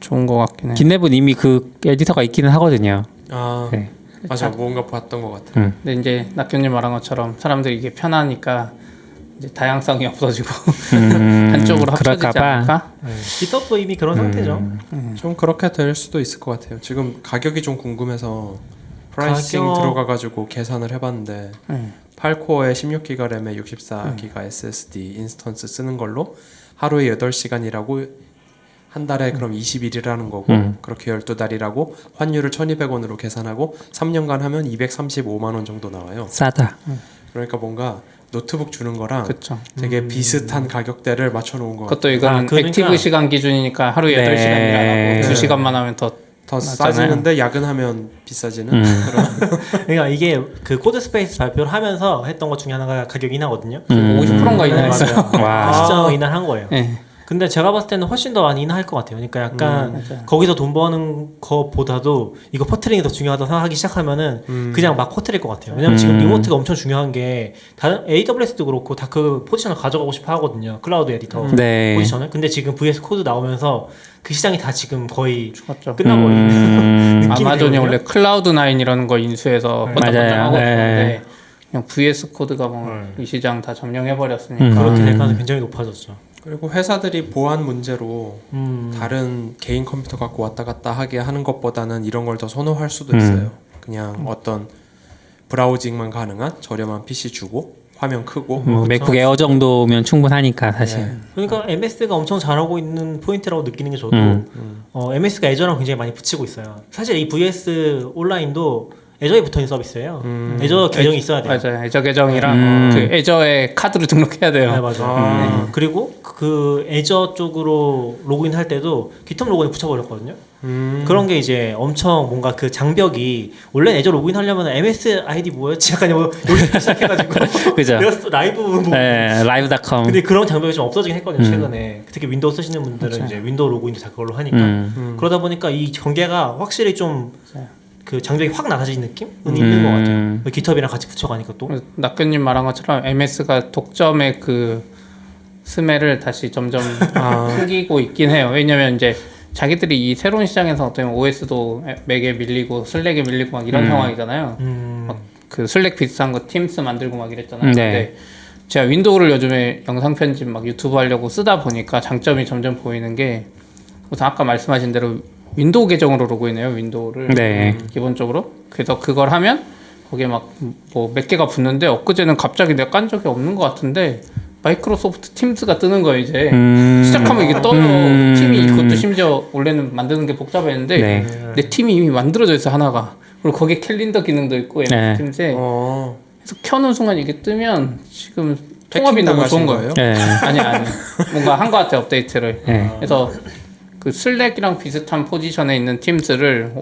좋은 것 같긴 해요. 긴랩은 이미 그 에디터가 있기는 하거든요. 아 네. 맞아 뭔가 봤던 것 같아요. 근데 이제 낙교님 말한 것처럼 사람들이 이게 편하니까 이제 다양성이 없어지고 한쪽으로 합쳐지지 그럴까봐. 않을까? 깃허브도 이미 그런 상태죠. 좀 그렇게 될 수도 있을 것 같아요. 지금 가격이 좀 궁금해서 프라이싱 가격- 들어가가지고 계산을 해봤는데 8코어에 16기가 램에 64기가 SSD 인스턴스 쓰는 걸로 하루에 8시간이라고 한 달에 그럼 20일이라는 거고 그렇게 12달이라고 환율을 1,200원으로 계산하고 3년간 하면 235만 원 정도 나와요. 싸다. 그러니까 뭔가 노트북 주는 거랑 그쵸. 되게 비슷한 가격대를 맞춰 놓은 것 같아요. 그것도 이거는 그러니까- 액티브 시간 기준이니까 하루에 네. 8시간 일 안 하고 네. 2시간만 하면 더 더 맞잖아요. 싸지는데 야근하면 비싸지는 그러니까 이게 그 코드 스페이스 발표를 하면서 했던 것 중에 하나가 가격 인하거든요. 50%인가 인하했어요. 와. 시장 인하한 거예요. 네. 근데 제가 봤을 때는 훨씬 더 많이 인하할 것 같아요. 그러니까 약간 맞아요. 거기서 돈 버는 것보다도 이거 퍼트링이 더 중요하다고 생각하기 시작하면은 그냥 막 퍼트릴 것 같아요. 왜냐면 지금 리모트가 엄청 중요한 게 다른 AWS도 그렇고 다 그 포지션을 가져가고 싶어 하거든요. 클라우드 에디터 네. 포지션을. 근데 지금 VS 코드 나오면서 그 시장이 다 지금 거의 죽었죠. 끝나버리는 느낌이 아마존이 들거든요. 원래 클라우드9이라는 거 인수해서 번쩍번쩍 맞아요. 하고 네. 있었는데 그냥 VS 코드가 뭐 이 시장 다 점령해버렸으니까 그렇게 될 가능성이 굉장히 높아졌죠. 그리고 회사들이 보안 문제로 음. 다른 개인 컴퓨터 갖고 왔다 갔다 하게 하는 것보다는 이런 걸 더 선호할 수도 있어요. 그냥 어떤 브라우징만 가능한 저렴한 PC 주고 화면 크고 뭐 맥북 에어 정도면 충분하니까 사실. 그러니까 MS가 엄청 잘하고 있는 포인트라고 느끼는 게 저도 MS가 애저랑 굉장히 많이 붙이고 있어요. 사실 이 VS 온라인도 애저에 붙어있는 서비스예요. 애저 계정이 있어야 돼요. 맞아요. 애저 계정이랑 그 애저에 카드를 등록해야 돼요. 네, 맞아. 그리고 그 애저 쪽으로 로그인 할 때도 깃허브 로그인을 붙여버렸거든요. 그런 게 이제 엄청 뭔가 그 장벽이 원래 애저 로그인 하려면 MS 아이디 뭐였지? 약간 뭐 여기 시작해가지고 그죠. 내가 라이브 뭐 네, 라이브.com. 근데 그런 장벽이 좀 없어지긴 했거든요 최근에. 특히 윈도우 쓰시는 분들은 이제 윈도우 로그인도 다 그걸로 하니까 그러다 보니까 이 경계가 확실히 좀 그 장벽이 확 낮아진 느낌은 있는 것 같아요. 깃허브랑 같이 붙여가니까 또. 낙교님 말한 것처럼 MS가 독점의 그 스멜을 다시 점점 풍기고 있긴 해요. 왜냐면 이제 자기들이 이 새로운 시장에서 어떻게 보면 OS도 맥에 밀리고 슬랙에 밀리고 막 이런 상황이잖아요. 막 그 슬랙 비슷한 거 팀스 만들고 막 이랬잖아요. 네. 근데 제가 윈도우를 요즘에 영상 편집 막 유튜브 하려고 쓰다 보니까 장점이 점점 보이는 게 우선 아까 말씀하신 대로 윈도우 계정으로 로그인해요. 윈도우를 네. 기본적으로. 그래서 그걸 하면 거기에 막 뭐 몇 개가 붙는데 엊그제는 갑자기 내가 깐 적이 없는 것 같은데 마이크로소프트 팀스가 뜨는 거예요 이제. 시작하면 이게 떠요. 팀이 그것도 심지어 원래는 만드는 게 복잡했는데 네. 내 팀이 이미 만들어져 있어 하나가. 그리고 거기에 캘린더 기능도 있고 MS 네. 팀스에. 어, 그래서 켜놓은 순간 이게 뜨면 지금 통합이 해킹 너무 좋은 당하신 거예요. 네. 아니 뭔가 한 것 같아 업데이트를. 네. 그래서 그 슬랙이랑 비슷한 포지션에 있는 팀스를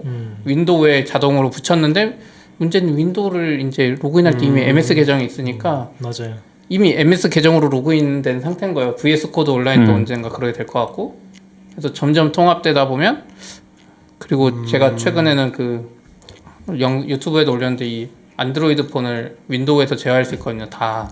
윈도우에 자동으로 붙였는데 문제는 윈도우를 이제 로그인할 때 이미 MS 계정이 있으니까 맞아요. 이미 MS 계정으로 로그인된 상태인 거예요. VS 코드 온라인도 언젠가 그렇게 될 것 같고. 그래서 점점 통합되다 보면 그리고 제가 최근에는 그 유튜브에도 올렸는데 이 안드로이드 폰을 윈도우에서 제어할 수 있거든요. 다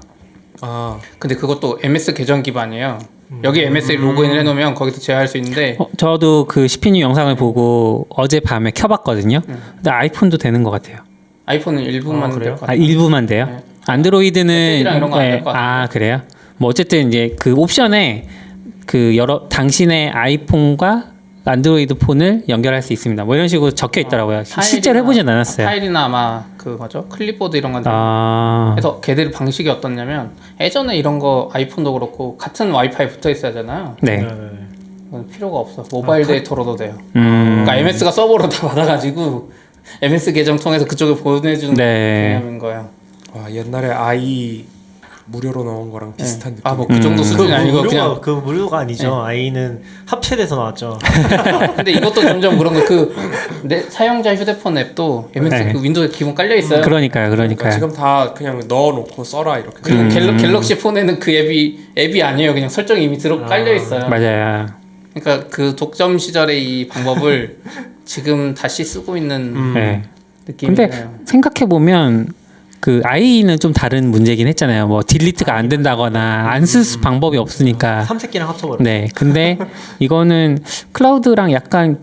근데 그것도 MS 계정 기반이에요. 여기 MS 로그인을 해놓으면 거기서 제어할 수 있는데 저도 그 시피뉴 영상을 보고 어젯밤에 켜봤거든요. 근데 아이폰도 되는 것 같아요. 아이폰은 일부만 그래요? 될 것 아, 같아요. 일부만 돼요? 네. 안드로이드는 애플이랑 이런 거안될것 같은데. 아 그래요? 뭐 어쨌든 이제 그 옵션에 그 여러 당신의 아이폰과 안드로이드 폰을 연결할 수 있습니다. 뭐 이런 식으로 적혀 있더라고요. 실제로 해보진 않았어요. 타일이나 아마 그 뭐죠? 클립보드 이런 건데. 아, 그래서 걔들 방식이 어떻냐면 예전에 이런 거 아이폰도 그렇고 같은 와이파이 붙어 있어야 하잖아요. 네. 그건 필요가 없어. 모바일 데이터로도 돼요. 음, 그러니까 MS가 서버로 다 받아가지고 MS 계정 통해서 그쪽에 보내주는 네. 개념인 거예요. 와 옛날에 아이 무료로 나온 거랑 비슷한 느낌. 아 뭐 그 정도 수준이 아니고 그냥. 그 무료가 아니죠. 아이는 합체돼서 나왔죠. 근데 이것도 점점 그런 거 내 사용자 휴대폰 앱도 MS 네. 그 윈도우에 기본 깔려 있어요. 그러니까요, 그러니까 그러니까요. 지금 다 그냥 넣어놓고 써라 이렇게. 그리고 갤럭시 폰에는 그 앱이 아니에요. 그냥 설정이 이미 깔려 있어요. 맞아요. 그러니까 그 독점 시절의 이 방법을 지금 다시 쓰고 있는 네. 느낌이에요. 근데 생각해 보면 그 아이는 좀 다른 문제긴 했잖아요. 뭐 딜리트가 안 된다거나 안 쓸 방법이 없으니까. 삼색기랑 합쳐버려. 네. 근데 이거는 클라우드랑 약간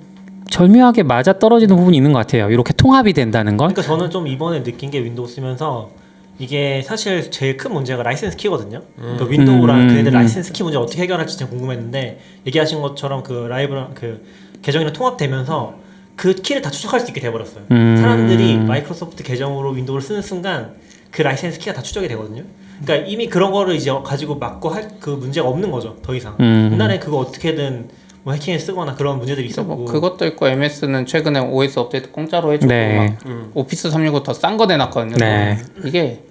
절묘하게 맞아 떨어지는 부분이 있는 것 같아요. 이렇게 통합이 된다는 건. 그러니까 저는 좀 이번에 느낀 게 윈도우 쓰면서 이게 사실 제일 큰 문제가 라이센스 키거든요. 그러니까 윈도우랑 그애들 라이센스 키 문제 어떻게 해결할지 진짜 궁금했는데 얘기하신 것처럼 그 라이브랑 그 계정이랑 통합되면서 그 키를 다 추적할 수 있게 돼버렸어요. 사람들이 마이크로소프트 계정으로 윈도우를 쓰는 순간 그 라이센스 키가 다 추적이 되거든요. 그러니까 이미 그런 거를 이제 가지고 막고 할 그 문제가 없는 거죠. 더 이상. 옛날에 그거 어떻게든 뭐 해킹에 쓰거나 그런 문제들이 있었고. 뭐 그것도 있고 MS는 최근에 OS 업데이트 공짜로 해주고 네. 막 오피스 365 더 싼 거 내놨거든요. 네. 이게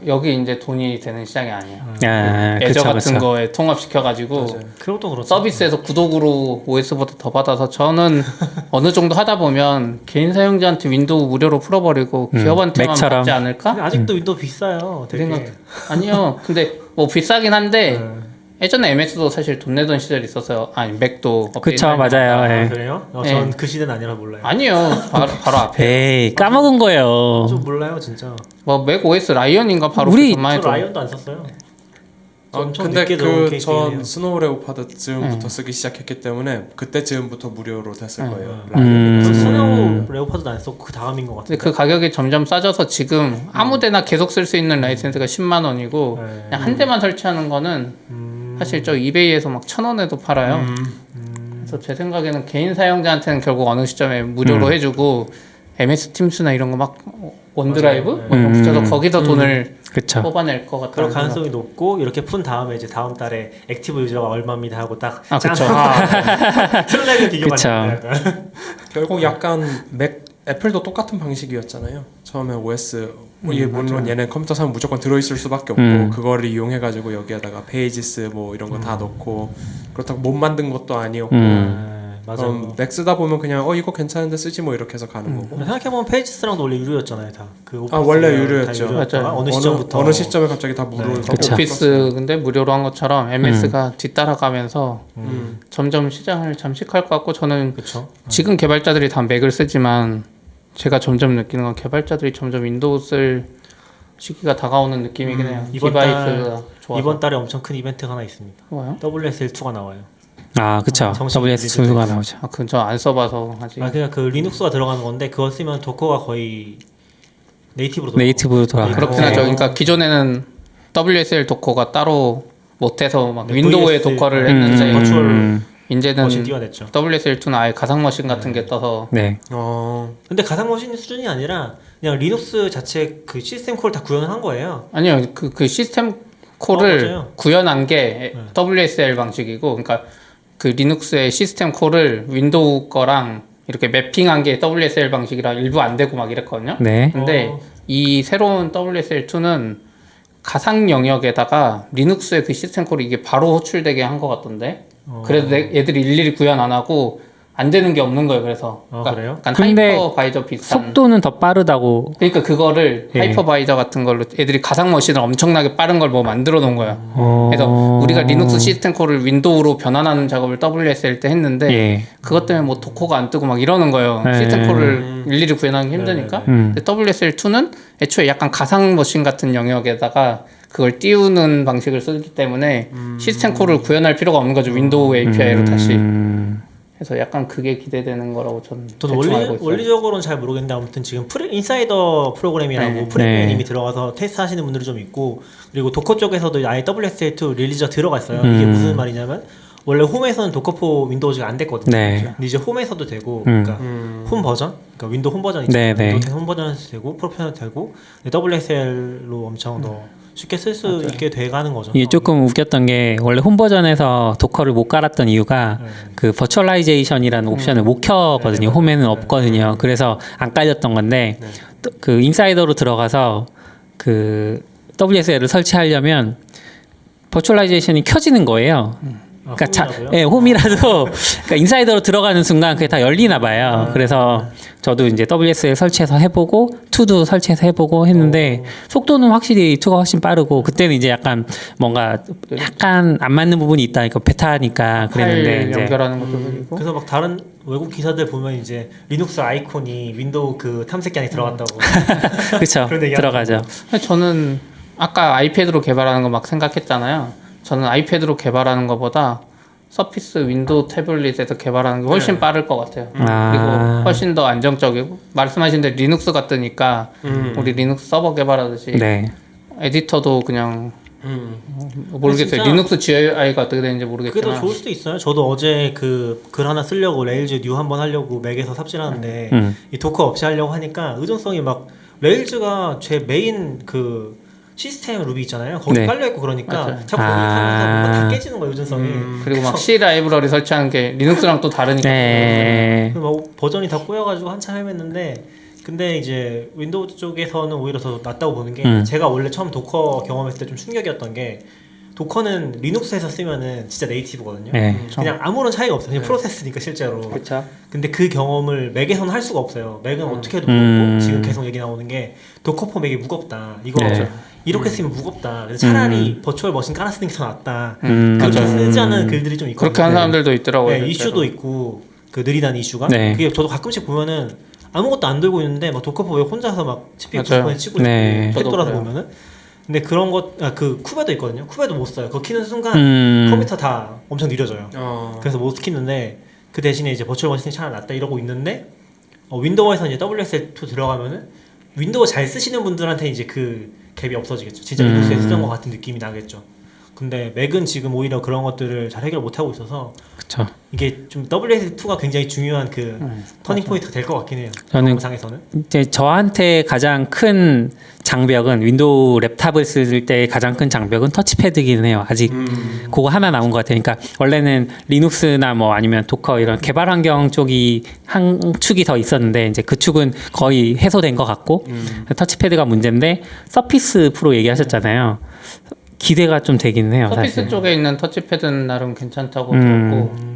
여기 이제 돈이 되는 시장이 아니에요. 아, 애저 그쵸, 같은 그쵸. 거에 통합시켜가지고 그것도 그렇죠. 서비스에서 구독으로 OS보다 더 받아서 저는 어느 정도 하다 보면 개인 사용자한테 윈도우 무료로 풀어버리고 기업한테만 맥처럼. 받지 않을까? 근데 아직도 윈도우 비싸요. 그 되게. 생각 아니요. 근데 뭐 비싸긴 한데 예전에 MS도 사실 돈 내던 시절이 있었어요. 아니 맥도 업데이트 그쵸, 할 때마다. 맞아요. 아, 예. 그래요? 네. 전 그 시대는 아니라 몰라요. 아니요. 바로 앞에. 에이, 까먹은 거예요. 좀 몰라요 진짜. 뭐 맥 OS 라이언인가 바로 우리 그 전만 저 해도. 라이언도 안 썼어요. 엄청 근데 늦게 들어온 케이스예요. 그전 스노우 레오파드 즈음부터 쓰기 시작했기 때문에 그때 즈음부터 무료로 됐을 거예요. 저 스노우 레오파드도 안 썼고 그 다음인 것 근데 같아요. 그 가격이 점점 싸져서 지금 아무데나 계속 쓸 수 있는 라이센스가 10만 원이고 네. 그냥 한 대만 설치하는 거는 사실 저 이베이에서 막 1,000원에도 팔아요. 그래서 제 생각에는 개인 사용자한테는 결국 어느 시점에 무료로 해주고 MS 팀스나 이런 거 막 원드라이브 맞아요. 뭐 이런 거 붙여서 거기서 돈을 그쵸. 뽑아낼 것 같아요. 그럴 가능성이 높고 이렇게 푼 다음에 이제 다음 달에 액티브 유저가 얼마입니다 하고 딱 아, 그쵸. 슬랙을 비교가 그쵸. 결국 약간 애플도 똑같은 방식이었잖아요. 처음에 OS 이게 물론 얘네 컴퓨터 사면 무조건 들어있을 수밖에 없고 그거를 이용해가지고 여기에다가 페이지스 뭐 이런 거 다 넣고 그렇다고 못 만든 것도 아니었고 맞아요. 그럼 맥 쓰다 보면 그냥 이거 괜찮은데 쓰지 뭐 이렇게 해서 가는 거고. 생각해보면 페이지스랑도 원래 유료였잖아요 다. 그 원래 오피스랑 유료였죠. 다 유료였다가 맞아요. 어느 시점부터 어느 시점에 갑자기 다 무료로 네. 그쵸. 오피스 근데 무료로 한 것처럼 MS가 뒤따라가면서 점점 시장을 잠식할 것 같고 저는 그렇죠. 지금 개발자들이 다 맥을 쓰지만 제가 점점 느끼는 건 개발자들이 점점 윈도우 쓸 시기가 다가오는 느낌이긴 해요. 이번 디바이스가 좋아서. 이번 달에 엄청 큰 이벤트가 하나 있습니다. 뭐요? WSL2가 나와요. 아, 그쵸. 정식 WS2가 나오죠. 아, 그건 저 안 써봐서 아직. 아 그냥 그 리눅스가 들어가는 건데 그거 쓰면 도커가 거의 네이티브로 돌아가요. 네이티브로 돌아가요. 그렇긴 하죠. 그러니까 기존에는 WSL 도커가 따로 못해서 막 네, 윈도우에 VS 도커를 했는데 버추얼 이제는 머신 띄워냈죠. WSL2는 아예 가상 머신 같은 게 떠서 네. 근데 가상 머신 수준이 아니라 그냥 리눅스 자체 그 시스템 콜 다 구현을 한 거예요. 아니요. 그 시스템 콜을 맞아요. 구현한 게 WSL 방식이고 그러니까 그 리눅스의 시스템 콜을 윈도우 거랑 이렇게 매핑한 게 WSL 방식이라 일부 안 되고 막 이랬거든요. 네. 근데 이 새로운 WSL2는 가상 영역에다가 리눅스의 그 시스템 콜이 이게 바로 호출되게 한 것 같던데. 그래도 얘들이 일일이 구현 안 하고 안 되는 게 없는 거예요. 그래서 그래요? 약간 근데 하이퍼바이저 비슷한. 속도는 더 빠르다고. 그러니까 그거를 예. 하이퍼바이저 같은 걸로 애들이 가상 머신을 엄청나게 빠른 걸 뭐 만들어 놓은 거예요. 그래서 우리가 리눅스 시스템 콜을 윈도우로 변환하는 작업을 WSL 때 했는데 예. 그것 때문에 뭐 도커가 안 뜨고 막 이러는 거예요. 네. 시스템 콜을 일일이 구현하기 힘드니까. 근데 WSL2는 애초에 약간 가상 머신 같은 영역에다가 그걸 띄우는 방식을 쓰기 때문에 시스템 콜을 구현할 필요가 없는 거죠. 윈도우 API로 다시. 그래서 약간 그게 기대되는 거라고 저는 저도 대충 알고 있어요. 원리적으로는 잘 모르겠는데 아무튼 지금 인사이더 프로그램이라고 네. 프리미엄 네. 이미 들어가서 테스트 하시는 분들이 좀 있고 그리고 도커 쪽에서도 아예 WSL2 릴리즈가 들어가 있어요. 이게 무슨 말이냐면 원래 홈에서는 도커4 윈도우즈가 안 됐거든요. 네. 근데 이제 홈에서도 되고 그러니까 홈 버전, 그러니까 윈도우 홈 버전 있잖아요. 네, 네. 윈도우 10 홈 버전에서 되고 프로페셔널 되고 WSL로 엄청 더 쉽게 쓸 수 있게 돼가는 거죠. 이게 조금 웃겼던 게 원래 홈 버전에서 도커를 못 깔았던 이유가 그 버추얼라이제이션이라는 옵션을 못 켜거든요. 홈에는 없거든요. 그래서 안 깔렸던 건데 또 그 인사이더로 들어가서 그 WSL을 설치하려면 버추얼라이제이션이 켜지는 거예요. 그러니까 예, 홈이라도 그러니까 인사이더로 들어가는 순간 그게 다 열리나 봐요. 그래서 저도 이제 WSL 설치해서 해보고 2도 설치해서 해보고 했는데 속도는 확실히 2가 훨씬 빠르고 그때는 이제 약간 뭔가 약간 안 맞는 부분이 있다. 그러니까 베타니까 그랬는데 파일 이제 연결하는 것도 그리고 그래서 막 다른 외국 기사들 보면 이제 리눅스 아이콘이 윈도우 그 탐색기 안에 들어갔다고. 그렇죠. 그런 얘기 들어가죠. 저는 아까 아이패드로 개발하는 거 막 생각했잖아요. 저는 아이패드로 개발하는 것보다 서피스 윈도우 태블릿에서 개발하는 게 훨씬 빠를 것 같아요. 그리고 훨씬 더 안정적이고 말씀하신 대로 리눅스 같으니까 우리 리눅스 서버 개발하듯이 네. 에디터도 그냥 모르겠어요. 진짜 리눅스 GUI가 어떻게 되는지 그게 모르겠지만 더 좋을 수도 있어요. 저도 어제 그 글 하나 쓰려고 레일즈 뉴 한번 하려고 맥에서 삽질하는데 이 도커 없이 하려고 하니까 의존성이 막 레일즈가 제 메인 그 시스템 루비 있잖아요. 거기 네. 깔려 있고 그러니까 맞아요. 자꾸 거기 타면서 뭔가 다 깨지는 거예요. 의존성이. 그리고 막 C 라이브러리 설치하는 게 리눅스랑 또 다르니까 네. 그래서 막 버전이 다 꼬여가지고 한참 헤맸는데 근데 이제 윈도우 쪽에서는 오히려 더 낫다고 보는 게 제가 원래 처음 도커 경험했을 때 좀 충격이었던 게 도커는 리눅스에서 쓰면은 진짜 네이티브거든요. 네. 그냥 아무런 차이가 없어요. 그냥 프로세스니까 실제로. 그렇죠. 근데 그 경험을 맥에서는 할 수가 없어요. 맥은 어떻게 해도 무겁고 지금 계속 얘기 나오는 게 도커4 맥이 무겁다. 이거 네. 이렇게 쓰면 무겁다. 그래서 차라리 버추얼 머신 깔아 쓰는 게 더 낫다. 그렇게 맞아요. 쓰지 않은 글들이 좀 있거든요. 그렇게 하는 사람들도 있더라고요. 네, 실제로. 이슈도 있고 그 느리다는 이슈가 네. 그게 저도 가끔씩 보면은 아무것도 안 들고 있는데 막 도커4 왜 혼자서 막 CPU 맞아요. 90번에 치고 네. 있고 팩 저도 돌아서 그래요. 보면은 근데 그런 그 쿠베도 있거든요. 쿠베도 못 써요. 그거 키는 순간 컴퓨터 다 엄청 느려져요. 그래서 못 키는데 그 대신에 이제 버추얼 머신이 차라리 낫다 이러고 있는데 윈도우에서 이제 WSL2 들어가면은 윈도우 잘 쓰시는 분들한테 이제 그 갭이 없어지겠죠. 진짜 리눅스에 쓰던 것 같은 느낌이 나겠죠. 근데 맥은 지금 오히려 그런 것들을 잘 해결 못 하고 있어서 그렇죠. 이게 좀 WSL2가 굉장히 중요한 그 터닝 포인트가 될 것 같긴 해요. 저는 영상에서는. 이제 저한테 가장 큰 장벽은 윈도우 랩탑을 쓸 때 가장 큰 장벽은 터치패드기는 해요. 아직 그거 하나 남은 것 같아요. 그러니까 원래는 리눅스나 뭐 아니면 도커 이런 개발 환경 쪽이 한 축이 더 있었는데 이제 그 축은 거의 해소된 것 같고 터치패드가 문제인데 서피스 프로 얘기하셨잖아요. 기대가 좀 되긴 해요. 서피스 사실. 쪽에 있는 터치패드는 나름 괜찮다고 들었고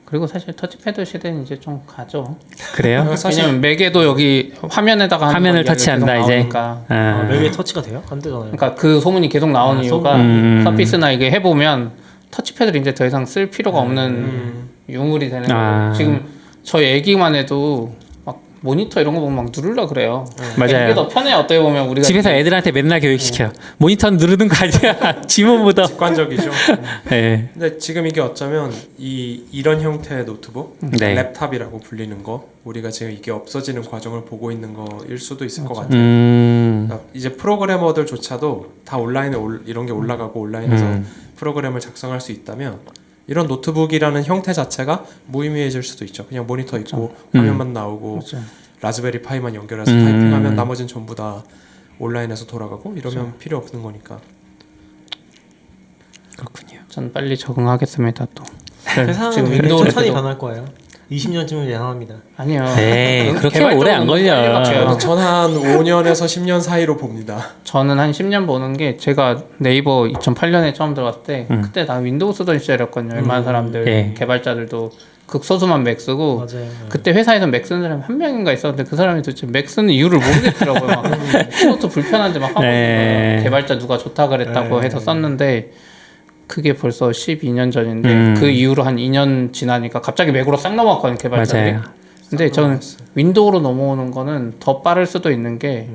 그리고 사실 터치패드 시대는 이제 좀 가죠. 그래요? 왜냐면 맥에도 여기 화면에다가 하는 화면을 거 이야기가 터치한다, 계속 이제. 나오니까. 맥에 터치가 돼요? 안 되잖아요. 그러니까 그 소문이 계속 나오는 이유가 서피스나 이게 해보면 터치패드를 이제 더 이상 쓸 필요가 없는 유물이 되는 거예요. 지금 저희 애기만 해도 막 모니터 이런 거 보면 막 누르려 그래요. 맞아요. 이게 더 편해요. 어떻게 보면 우리가 집에서 애들한테 맨날 교육시켜요. 모니터 누르는 거 아니야. 지문보다. 직관적이죠. 네. 근데 지금 이게 어쩌면 이런 형태의 노트북, 네. 랩탑이라고 불리는 거, 우리가 지금 이게 없어지는 과정을 보고 있는 거일 수도 있을 것 같아요. 그러니까 이제 프로그래머들조차도 다 온라인에 이런 게 올라가고 온라인에서 프로그램을 작성할 수 있다면 이런 노트북이라는 형태 자체가 무의미해질 수도 있죠. 그냥 모니터 있고 화면만 나오고 라즈베리 파이만 연결해서 타이핑하면 나머지는 전부 다 온라인에서 돌아가고 이러면 필요 없는 거니까. 그렇군요. 전 빨리 적응하겠습니다. 또 세상은 지금 굉장히 윈도우를 천천히 해도- 변할 거예요. 20년쯤은 예상합니다. 아니요. 에이, 그렇게 개발적으로 오래 안 너무 걸려. 빨리 바뀌어요. 저는 한 5년에서 10년 사이로 봅니다. 저는 한 10년 보는 게 제가 네이버 2008년에 처음 들어갔을 때 그때 다 윈도우 쓰던 시절이었거든요. 웬만한 사람들 예. 개발자들도 극소수만 맥 쓰고 맞아요. 그때 회사에서 맥 쓰는 사람이 한 명인가 있었는데 그 사람이 도대체 맥 쓰는 이유를 모르겠더라고요. 막 그것도 불편한데 막 하고 있는 거예요. 개발자 누가 좋다 그랬다고 해서 썼는데 그게 벌써 12년 전인데 그 이후로 한 2년 지나니까 갑자기 맥으로 싹 넘어갔거든요. 개발자들이. 맞아요. 근데 저는 윈도우로 넘어오는 거는 더 빠를 수도 있는 게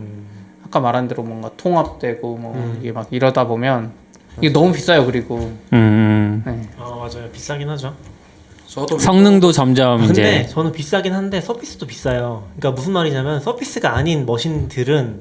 아까 말한 대로 뭔가 통합되고 뭐 이게 막 이러다 보면 이게 너무 비싸요. 그리고 네. 맞아요. 비싸긴 하죠. 저도 성능도 점점 근데 이제 저는 비싸긴 한데 서비스도 비싸요. 그러니까 무슨 말이냐면 서비스가 아닌 머신들은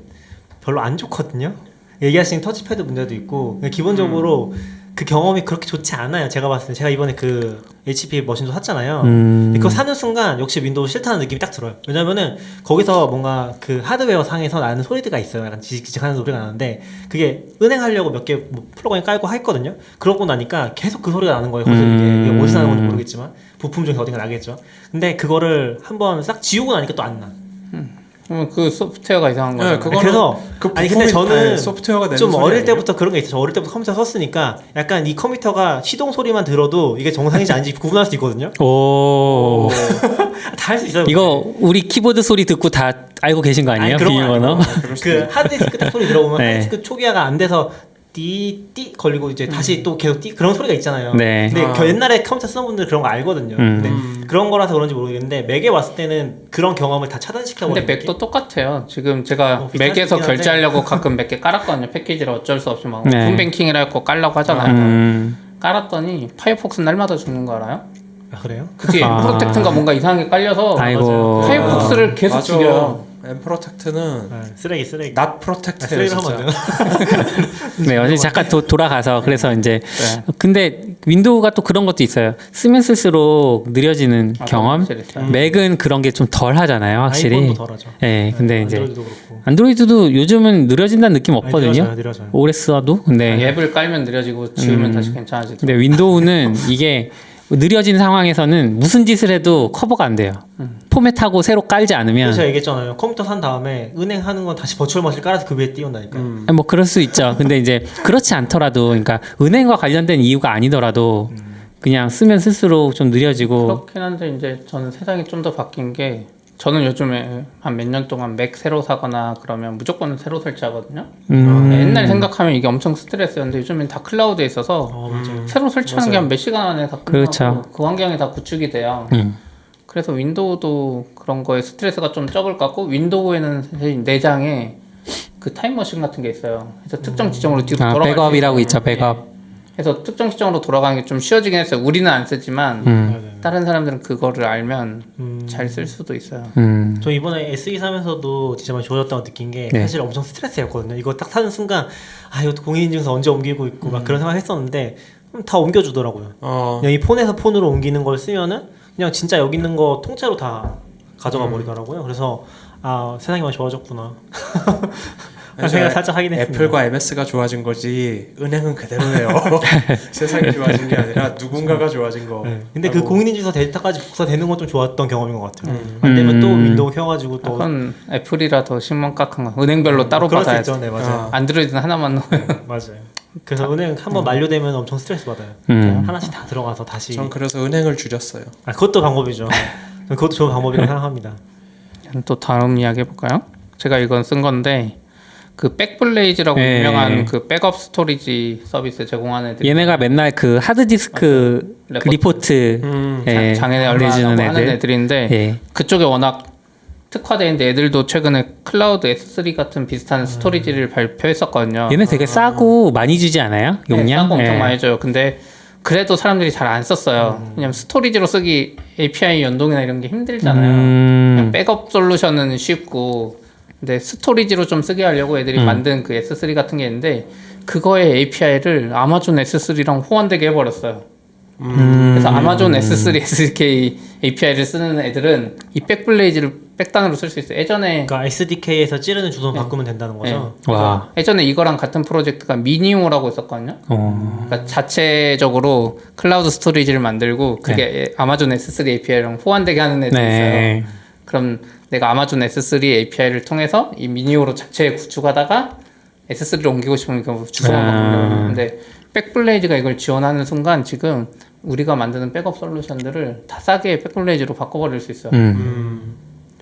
별로 안 좋거든요. 얘기하신 터치패드 문제도 있고 그러니까 기본적으로 그 경험이 그렇게 좋지 않아요. 제가 봤을 때 제가 이번에 그 HP 머신도 샀잖아요. 근데 그거 사는 순간 역시 윈도우 싫다는 느낌이 딱 들어요. 왜냐면은 거기서 뭔가 그 하드웨어 상에서 나는 소리가 있어요. 약간 지직지직하는 소리가 나는데 그게 은행하려고 몇 개 뭐 플러그인 깔고 했거든요. 그러고 나니까 계속 그 소리가 나는 거예요. 이게 어디서 나는 건지 모르겠지만 부품 중에 어딘가 나겠죠. 근데 그거를 한번 싹 지우고 나니까 또 안 나. 그러면 그 소프트웨어가 이상한 거죠. 네, 그거는 그래서 그 아니 근데 저는 소프트웨어가 내는 좀 소리 어릴 아니에요? 때부터 그런 게 있어요. 저 어릴 때부터 컴퓨터 썼으니까 약간 이 컴퓨터가 시동 소리만 들어도 이게 정상인지 아닌지 구분할 수 있거든요. 오. 다 할 수 있어요. 이거 우리 키보드 소리 듣고 다 알고 계신 거 아니에요? 그런 건 비밀번호? 아니고. 그 하드디스크 딱 소리 들어보면 네. 하드디스크 초기화가 안 돼서 띠 걸리고 이제 다시 또 계속 그런 소리가 있잖아요. 네. 근데 옛날에 컴퓨터 쓰는 분들 그런 거 알거든요. 근데 그런 거라서 그런지 모르겠는데 맥에 왔을 때는 그런 경험을 다 차단시켜 근데 버리는 맥도 똑같아요. 지금 제가 비쌀 맥에서 수 있긴 한데. 결제하려고 가끔 몇 개 깔았거든요. 패키지를 어쩔 수 없이 막 네. 홈뱅킹이라고 깔라고 하잖아요. 그 깔았더니 파이어폭스 날마다 죽는 거 알아요? 아, 그래요? 그 뒤에 아. 프로텍트인가 뭔가 이상하게 깔려서 아이고. 파이어폭스를 계속 맞아. 죽여요. 엠프로텍트는 쓰레기. not protect예요. 쓰레기를 하면 안 진짜. 되나? 네, 어제 잠깐 돌아가서 그래서 이제 네. 근데 윈도우가 또 그런 것도 있어요. 쓰면 쓸수록 느려지는 아, 경험. 확실히 있어요. 맥은 그런 게 좀 덜 하잖아요, 확실히. 아이폰도 덜하죠. 네, 근데 이제 안드로이드도 그렇고. 안드로이드도 요즘은 느려진다는 느낌 아니, 없거든요. 느려져요. 오래 써도. 근데 앱을 깔면 느려지고 지우면 다시 괜찮아지더라고요. 근데 윈도우는 이게 느려진 상황에서는 무슨 짓을 해도 커버가 안 돼요. 포맷하고 새로 깔지 않으면 제가 얘기했잖아요. 컴퓨터 산 다음에 은행 하는 건 다시 버추얼 머신 깔아서 그 위에 띄운다니까. 아니, 뭐 그럴 수 있죠. 근데 이제 그렇지 않더라도, 그러니까 은행과 관련된 이유가 아니더라도 그냥 쓰면 쓸수록 좀 느려지고. 그렇긴 한데 이제 저는 세상이 좀 더 바뀐 게 저는 요즘에 한 몇 년 동안 맥 새로 사거나 그러면 무조건 새로 설치하거든요. 옛날 생각하면 이게 엄청 스트레스였는데 요즘엔 다 클라우드에 있어서 맞아요. 새로 설치하는 게 한 몇 시간 안에 다 끝나고 그렇죠. 그 환경이 다 구축이 돼요. 그래서 윈도우도 그런 거에 스트레스가 좀 적을 것 같고 윈도우에는 사실 내장에 그 타임머신 같은 게 있어요. 그래서 특정 지점으로 뒤로 돌아갈 수 백업이라고 있어요. 있죠, 백업. 네. 그래서 특정 지점으로 돌아가는 게 좀 쉬워지긴 했어요. 우리는 안 쓰지만 다른 사람들은 그거를 알면 잘 쓸 수도 있어요. 저 이번에 SE 사면서도 진짜 많이 좋아졌다고 느낀 게 네. 사실 엄청 스트레스였거든요. 이거 딱 사는 순간 이것도 공인인증서 언제 옮기고 있고 막 그런 생각 했었는데 다 옮겨주더라고요. 그냥 이 폰에서 폰으로 옮기는 걸 쓰면은 그냥 진짜 여기 있는 거 통째로 다 가져가 버리더라고요. 그래서 세상이 많이 좋아졌구나. 생각 살짝 하긴 했습니다. 애플과 MS가 좋아진 거지 은행은 그대로예요. 세상이 좋아진 게 아니라 누군가가 좋아진 거. 네. 근데 그 공인인증서 데이터까지 복사되는 건 좀 좋았던 경험인 것 같아요. 안 되면 또 윈도우 켜가지고 또 그건 애플이라 더 신문깍한 거. 은행별로 따로 그럴 수 받아야지. 있죠. 네, 맞아요. 안드로이드는 하나만 넣어요. 맞아요. 그래서 은행 한번 만료되면 엄청 스트레스 받아요. 하나씩 다 들어가서 다시. 전 그래서 은행을 줄였어요. 그것도 방법이죠. 그것도 좋은 방법이라고 생각합니다. 또 다음 이야기 해볼까요? 제가 이건 쓴 건데 그 백블레이즈라고 네. 유명한 그 백업 스토리지 서비스 제공하는 애들 얘네가 맨날 그 하드디스크 레포트. 리포트 장애인 내주는 얼마나 하는 애들. 애들인데 예. 그쪽에 워낙 특화되어 있는데 애들도 최근에 클라우드 S3 같은 비슷한 스토리지를 발표했었거든요. 얘네 되게 싸고 많이 주지 않아요? 용량? 네, 싸고 엄청 예. 많이 줘요. 근데 그래도 사람들이 잘 안 썼어요. 왜냐면 스토리지로 쓰기 API 연동이나 이런 게 힘들잖아요. 그냥 백업 솔루션은 쉽고 근데 스토리지로 좀 쓰게 하려고 애들이 만든 그 S3 같은 게 있는데 그거의 API를 아마존 S3랑 호환되게 해버렸어요. 그래서 아마존 S3 SDK API를 쓰는 애들은 이 백블레이즈를 백단으로 쓸 수 있어요. 예전에 그러니까 SDK에서 찌르는 주소 바꾸면 된다는 거죠. 와. 예전에 이거랑 같은 프로젝트가 미니오라고 있었거든요. 그러니까 자체적으로 클라우드 스토리지를 만들고 그게 아마존 S3 API랑 호환되게 하는 애들이 네. 있어요. 그럼 내가 아마존 S3 API를 통해서 이 미니오로 자체 구축하다가 S3를 옮기고 싶으면 그 주소만 바꾸는 거예요. 근데 백블레이즈가 이걸 지원하는 순간 지금 우리가 만드는 백업 솔루션들을 다 싸게 백블레이즈로 바꿔버릴 수 있어요.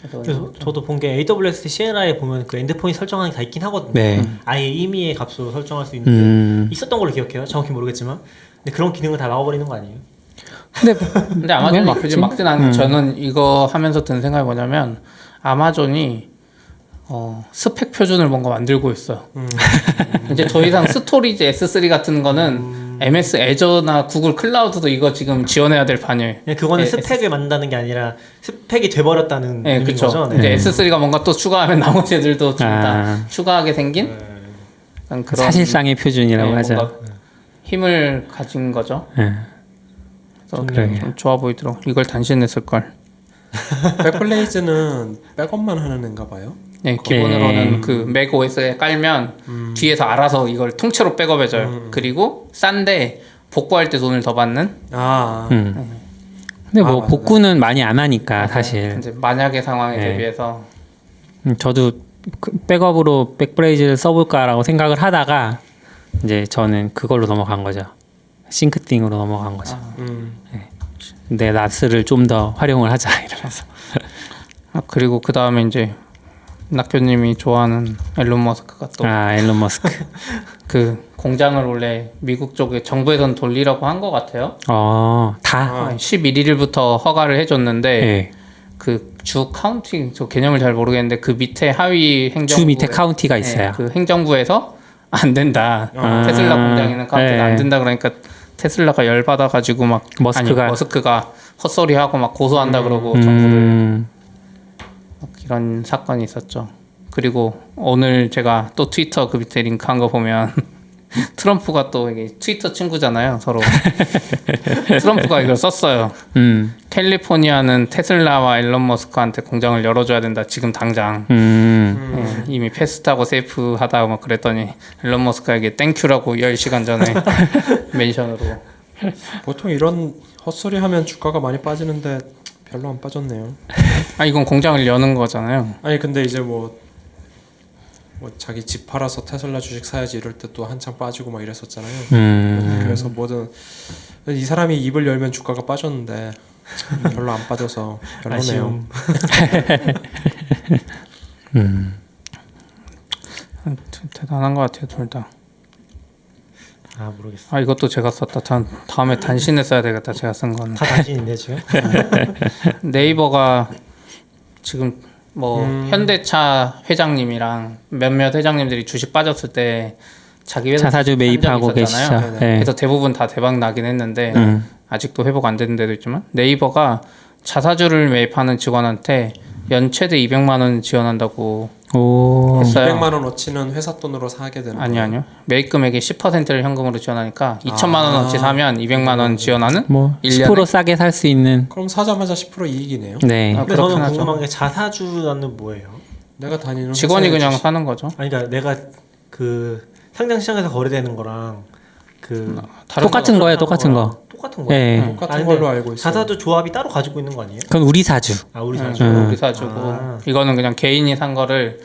그래서 저도 본 게 AWS CLI에 보면 그 엔드포인트 설정하는 게 다 있긴 하거든요. 네. 아예 임의의 값으로 설정할 수 있는데 있었던 걸로 기억해요. 정확히 모르겠지만. 근데 그런 기능을 다 나와버리는 거 아니에요? 근데 아마존이 왜 굳이 막지? 막진 않은 저는 이거 하면서 든 생각이 뭐냐면 아마존이 스펙 표준을 뭔가 만들고 있어요. 이제 더 이상 스토리지 S3 같은 거는 MS 애저나 구글 클라우드도 이거 지금 지원해야 될 판이에요. 그냥 그거는 스펙을 만든다는 게 아니라 스펙이 돼버렸다는 네, 의미인 그렇죠. 거죠. 네. 이제 S3가 뭔가 또 추가하면 나머지 애들도 다 아. 추가하게 생긴 약간 그런 사실상의 표준이라고 네, 하죠. 뭔가 힘을 가진 거죠. 네. 그래서 그러게요. 좀 좋아 보이더라고. 이걸 단신했을 걸. 백블레이즈는 백업만 하는 애인가 봐요. 네, 기본으로는 그 맥 OS에 깔면 뒤에서 알아서 이걸 통째로 백업해줘요. 그리고 싼데 복구할 때 돈을 더 받는. 근데 뭐 맞아. 복구는 많이 안 하니까 사실. 이제 만약의 상황에 네. 대비해서 저도 백업으로 백브레이즈를 써볼까라고 생각을 하다가 이제 저는 그걸로 넘어간 거죠. 싱크띵으로 넘어간 거죠. 내 나스를 좀 더 활용을 하자 이러면서. 그리고 그 다음에 이제 낙교님이 좋아하는 앨런 머스크가 또 앨런 머스크. 그 공장을 원래 미국 쪽에 정부에선 돌리라고 한 것 같아요. 다. 11일부터 허가를 해줬는데 네. 그 주 카운티 저 개념을 잘 모르겠는데 그 밑에 하위 행정부 주 밑에 카운티가 있어요. 그 행정부에서 안 된다. 아. 테슬라 공장에 있는 카운티가 네. 안 된다 그러니까 테슬라가 열 받아 가지고 막 머스크가 헛소리하고 막 고소한다 그러고 정부를 막 이런 사건이 있었죠. 그리고 오늘 제가 또 트위터 그 밑에 링크한 거 보면 트럼프가 또 이게 트위터 친구잖아요 서로. 트럼프가 이걸 썼어요. 캘리포니아는 테슬라와 일론 머스크한테 공장을 열어줘야 된다 지금 당장. 이미 패스트하고 세이프하다 막 그랬더니 일론 머스크에게 땡큐라고 10시간 전에 멘션으로. 보통 이런 헛소리 하면 주가가 많이 빠지는데 별로 안 빠졌네요. 이건 공장을 여는 거잖아요. 아니 근데 이제 뭐 자기 집 팔아서 테슬라 주식 사야지 이럴 때 또 한창 빠지고 막 이랬었잖아요. 그래서 뭐든 이 사람이 입을 열면 주가가 빠졌는데 별로 안 빠져서 별로네요. 대단한 것 같아요 둘 다. 모르겠어. 이것도 제가 썼다. 다음에 단신에 써야 되겠다. 제가 쓴 거는. 다 당신인데 지금. 네이버가 지금 뭐 현대차 회장님이랑 몇몇 회장님들이 주식 빠졌을 때 자기 회사 자사주 매입하고 계시죠. 네. 그래서 대부분 다 대박 나긴 했는데 아직도 회복 안 되는 데도 있지만 네이버가 자사주를 매입하는 직원한테 연 최대 200만 원 지원한다고 했어요. 200만 원어치는 회사 돈으로 사게 되는 거예요? 아니요. 매입 금액의 10%를 현금으로 지원하니까 2천만 원어치 사면 200만 원 지원하는 뭐 1년에? 10% 싸게 살 수 있는. 그럼 사자마자 10% 이익이네요. 네. 근데 저는 그렇긴 하죠. 궁금한 게 자사주는 뭐예요? 내가 다니는 직원이 회사에 그냥 주식- 사는 거죠. 그러니까 내가 그 상장시장에서 거래되는 거랑 그 다른 똑같은 거예요, 똑같은 거. 똑같은 거예요. 네. 똑같은 아니, 걸로 근데 알고 있어요. 자사주 조합이 따로 가지고 있는 거 아니에요? 그건 우리 사주. 우리 사주. 우리 사주고 이거는 그냥 개인이 산 거를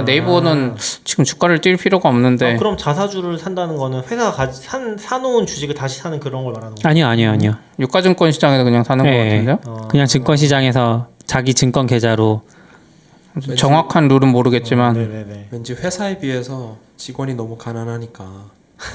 네이버는 아. 지금 주가를 뛸 필요가 없는데 그럼 자사주를 산다는 거는 회사가 사놓은 주식을 다시 사는 그런 걸 말하는 거예요? 아니요. 유가증권 시장에서 그냥 사는 거 네. 같은데요? 그냥 증권 시장에서 자기 증권 계좌로. 정확한 룰은 모르겠지만 네네네. 왠지 회사에 비해서 직원이 너무 가난하니까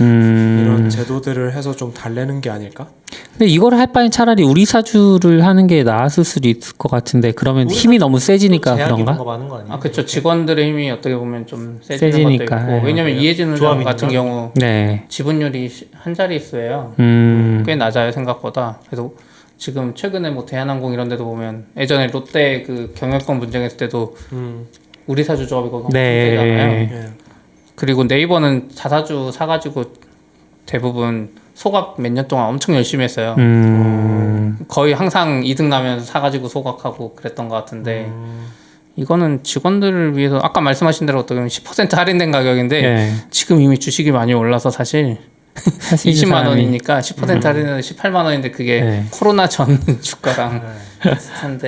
음. 이런 제도들을 해서 좀 달래는 게 아닐까? 근데 이걸 할 바엔 차라리 우리 사주를 하는 게 나았을 수도 있을 것 같은데 그러면 우리 힘이 너무 세지니까 제약이 그런가? 뭔가 많은 거 아니에요? 그렇죠. 직원들의 힘이 어떻게 보면 좀 세지는 세지니까, 것도 있고 예. 왜냐면 이해진 회장 조합이니까? 같은 경우 네. 지분율이 한 자릿수예요. 꽤 낮아요 생각보다. 그래서 지금 최근에 뭐 대한항공 이런 데도 보면 예전에 롯데 그 경영권 분쟁했을 때도 우리 사주 조합이 거기 엄청 세잖아요. 네. 그리고 네이버는 자사주 사가지고 대부분 소각 몇 년 동안 엄청 열심히 했어요. 거의 항상 이득 나면 사가지고 소각하고 그랬던 것 같은데 이거는 직원들을 위해서 아까 말씀하신 대로 어떻게 보면 10% 할인된 가격인데 네. 지금 이미 주식이 많이 올라서 사실 사실 20만 사람이- 원이니까 10% 할인해서 18만 원인데 그게 네. 코로나 전 주가랑 비슷한데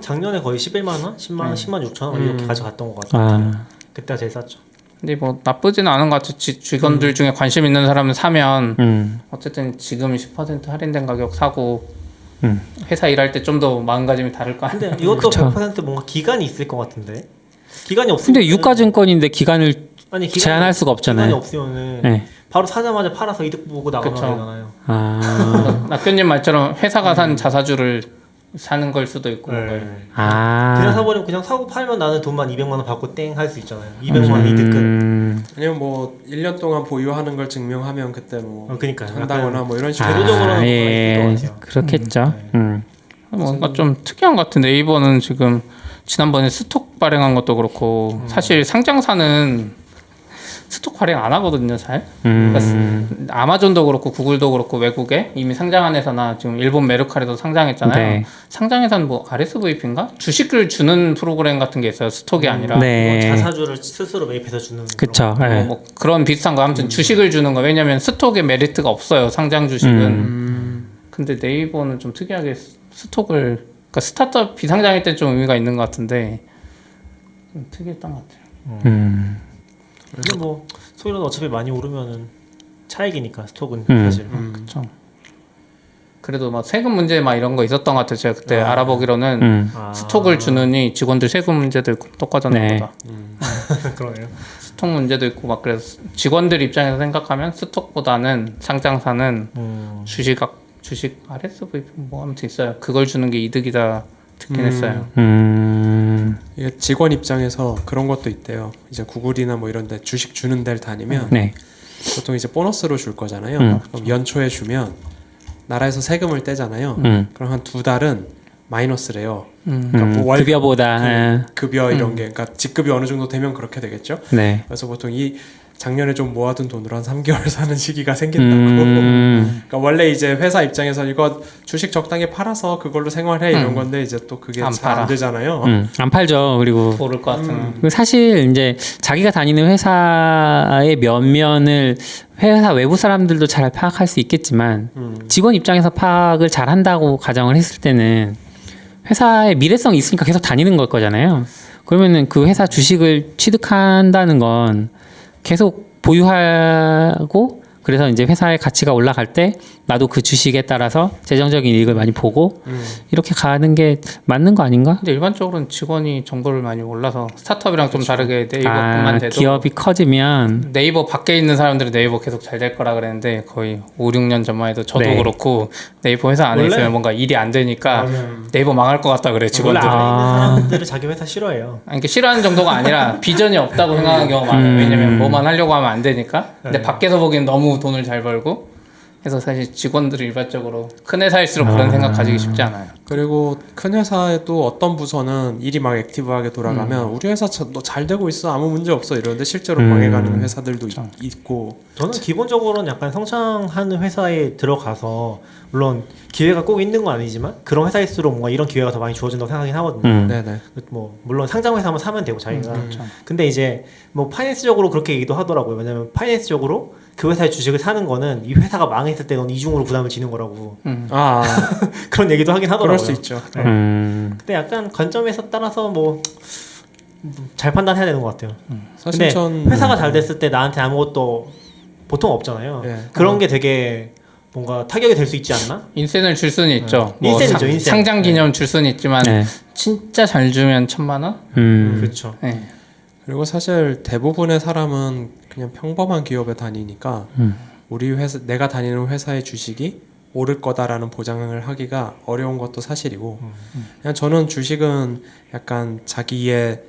작년에 거의 11만 원, 10만 원, 10만 6천 원 이렇게 가져갔던 것 같아요. 아, 그때가 제일 쌌죠. 근데 뭐 나쁘지는 않은 것 같아요. 직원들 중에 관심 있는 사람은 사면 어쨌든 지금 10% 할인된 가격 사고 회사 일할 때 좀 더 마음가짐이 다를 거 아니에요. 근데 이것도 그쵸. 100% 뭔가 기간이 있을 것 같은데 기간이 없으면 근데 유가증권인데 기간을 제한할 수가 없잖아요. 기간이 없으면은 네. 바로 사자마자 팔아서 이득 보고 나가면 그쵸. 되잖아요. 아, 낙견님 말처럼 회사가 산 자사주를 사는 걸 수도 있고 뭔가요. 그냥 사버리면 그냥 사고 팔면 나는 돈만 200만 원 받고 땡 할 수 있잖아요. 200만 원 이득 끝. 아니면 뭐 1년 동안 보유하는 걸 증명하면 그때 뭐 그러니까요. 한다거나 뭐 이런 식으로 제도적으로는 예, 그렇겠죠. 뭔가 좀 특이한 것 같은 네이버는 지금 지난번에 스톡 발행한 것도 그렇고 사실 상장사는 스톡 발행 안 하거든요, 잘. 그러니까 아마존도 그렇고 구글도 그렇고 외국에 이미 상장한 회사나 지금 일본 메르카리도 상장했잖아요. 네. 상장회사는 뭐 RSVP인가? 주식을 주는 프로그램 같은 게 있어요. 스톡이 아니라. 네. 뭐 자사주를 스스로 매입해서 주는. 그쵸. 그런 거. 네. 뭐 그런 비슷한 거 아무튼 주식을 주는 거. 왜냐면 스톡에 메리트가 없어요. 상장 주식은. 근데 네이버는 좀 특이하게 스톡을 그러니까 스타트업 비상장일 때 좀 의미가 있는 것 같은데 좀 특이했던 것 같아요. 근데 뭐 소유는 어차피 많이 오르면은 차익이니까 스톡은 사실. 그렇죠. 그래도 막 세금 문제 막 이런 거 있었던 것 같아요. 제가 그때 알아보기로는 스톡을 주느니 직원들 세금 문제도 있고 똑같았나 네. 보다. 그러네요. 스톡 문제도 있고 막 그래서 직원들 입장에서 생각하면 스톡보다는 상장사는 주식 RSVP 뭐 아무튼 있어요. 그걸 주는 게 이득이다 듣긴 했어요. 이게 직원 입장에서 그런 것도 있대요. 이제 구글이나 뭐 이런 데 주식 주는 데를 다니면 네. 보통 이제 보너스로 줄 거잖아요. 그럼 연초에 주면 나라에서 세금을 떼잖아요. 그럼 한 2달은 마이너스래요. 그러니까 뭐 급여보다. 급여 이런 게 그러니까 직급이 어느 정도 되면 그렇게 되겠죠. 네. 그래서 보통 이 작년에 좀 모아둔 돈으로 한 3개월 사는 시기가 생긴다고. 그러니까 원래 이제 회사 입장에서 이거 주식 적당히 팔아서 그걸로 생활해 이런 건데 이제 또 그게 안 잘 안 팔아. 되잖아요. 안 팔죠. 그리고 모를 것 같은. 사실 이제 자기가 다니는 회사의 면면을 회사 외부 사람들도 잘 파악할 수 있겠지만 직원 입장에서 파악을 잘 한다고 가정을 했을 때는 회사의 미래성이 있으니까 계속 다니는 걸 거잖아요. 그러면은 그 회사 주식을 취득한다는 건 계속 보유하고 그래서 이제 회사의 가치가 올라갈 때 나도 그 주식에 따라서 재정적인 이익을 많이 보고 이렇게 가는 게 맞는 거 아닌가? 근데 일반적으로는 직원이 정보를 많이 몰라서 스타트업이랑 좀 다르게 네이버뿐만 돼도 기업이 커지면 네이버 밖에 있는 사람들은 네이버 계속 잘 될 거라 그랬는데 거의 5, 6년 전만 해도 저도 네. 그렇고 네이버 회사 안에 원래- 있으면 뭔가 일이 안 되니까 맞아요. 네이버 망할 것 같다 그래 원래 직원들은. 안에 있는 사람들은 자기 회사 싫어해요. 아니, 그러니까 싫어하는 정도가 아니라 비전이 없다고 생각하는 경우가 많아요. 왜냐면 뭐만 하려고 하면 안 되니까. 근데 밖에서 보기엔 너무 돈을 잘 벌고 그래서 사실 직원들이 일반적으로 큰 회사일수록 그런 생각 가지기 쉽지 않아요. 그리고 큰 회사에도 어떤 부서는 일이 막 액티브하게 돌아가면 우리 회사 너 잘 되고 있어 아무 문제 없어 이러는데 실제로 망해가는 회사들도 있고. 저는 기본적으로는 약간 성장하는 회사에 들어가서 물론 기회가 꼭 있는 건 아니지만 그런 회사일수록 뭔가 이런 기회가 더 많이 주어진다고 생각하긴 하거든요. 네네. 뭐 물론 상장 회사면 사면 되고 자기가. 근데 이제 뭐 파이낸스적으로 그렇게 얘기도 하더라고요. 왜냐면 파이낸스적으로 그 회사의 주식을 사는 거는 이 회사가 망했을 때 넌 이중으로 부담을 지는 거라고 그런 얘기도 하긴 하더라고요. 그럴 수 있죠. 네. 근데 약간 관점에서 따라서 뭐 잘 판단해야 되는 것 같아요. 사실 근데 전 회사가 잘 됐을 때 나한테 아무것도 보통 없잖아요. 네. 그런 게 되게 뭔가 타격이 될 수 있지 않나? 인센을 줄 수는 있죠. 뭐 인센이죠, 인센. 상장 기념 줄 수는 있지만 네. 진짜 잘 주면 1,000만 원? 그렇죠. 네. 그리고 사실 대부분의 사람은 그냥 평범한 기업에 다니니까 우리 회사 내가 다니는 회사의 주식이 오를 거다라는 보장을 하기가 어려운 것도 사실이고 그냥 저는 주식은 약간 자기의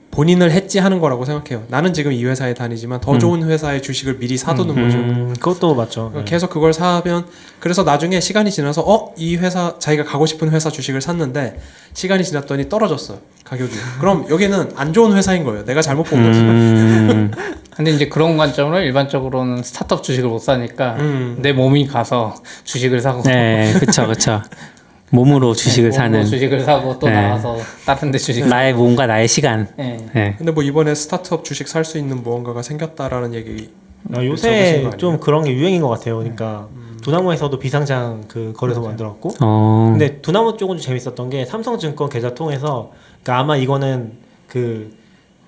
본인을 해지하는 거라고 생각해요. 나는 지금 이 회사에 다니지만 더 좋은 회사의 주식을 미리 사두는 거죠. 그것도 맞죠. 그러니까 계속 그걸 사면 그래서 나중에 시간이 지나서 이 회사 자기가 가고 싶은 회사 주식을 샀는데 시간이 지났더니 떨어졌어요 가격이. 그럼 여기는 안 좋은 회사인 거예요. 내가 잘못 본 거지. 근데 이제 그런 관점으로 일반적으로는 스타트업 주식을 못 사니까 내 몸이 가서 주식을 사고 네, 그쵸. 몸으로 주식을 몸으로 사는 주식을 사고 또 네. 나와서 다른 데 주식 나의 몸과 나의 시간. 네. 네. 근데 뭐 이번에 스타트업 주식 살 수 있는 무언가가 생겼다라는 얘기. 요새 적으신 거 좀 아니에요? 그런 게 유행인 것 같아요. 그러니까 두나무에서도 비상장 그 거래소 만들었고, 어. 근데 두나무 쪽은 좀 재밌었던 게 삼성증권 계좌 통해서, 그러니까 아마 이거는 그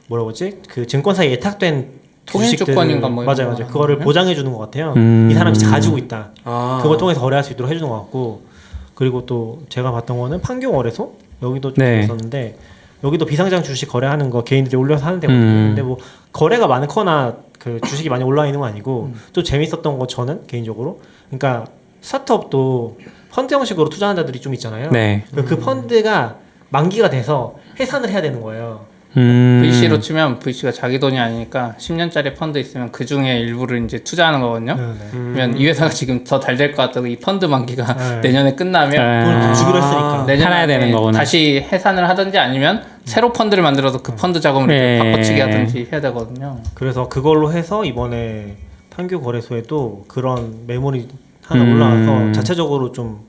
뭐라고 하지? 그 증권사에 예탁된 통일주권인가 뭐 이런 맞아요. 거 그거를 하나요? 보장해 주는 것 같아요. 음. 이 사람이 가지고 있다. 아. 그걸 통해서 거래할 수 있도록 해주는 것 같고, 그리고 또 제가 봤던 거는 판교거래소 여기도 좀 네. 있었는데 여기도 비상장 주식 거래하는 거 개인들이 올려서 하는 데거든요. 근데 뭐 거래가 많거나 그 주식이 많이 올라와 있는 건 아니고 또 재밌었던 거 저는 개인적으로 그러니까 스타트업도 펀드 형식으로 투자하는 데들이 좀 있잖아요. 네. 그 펀드가 만기가 돼서 해산을 해야 되는 거예요. VC로 치면 VC가 자기 돈이 아니니까 10년짜리 펀드 있으면 그 중에 일부를 이제 투자하는 거거든요. 그러면 이 회사가 지금 더 잘 될 것 같다고 이 펀드 만기가 내년에 끝나면 돈을 더 주기로 했으니까. 내년에 팔아야 되는 거구나. 다시 해산을 하든지 아니면 새로 펀드를 만들어서 그 펀드 자금을 이렇게 바꿔치기 하든지 해야 되거든요. 그래서 그걸로 해서 이번에 판교 거래소에도 그런 매물이 하나 올라와서 자체적으로 좀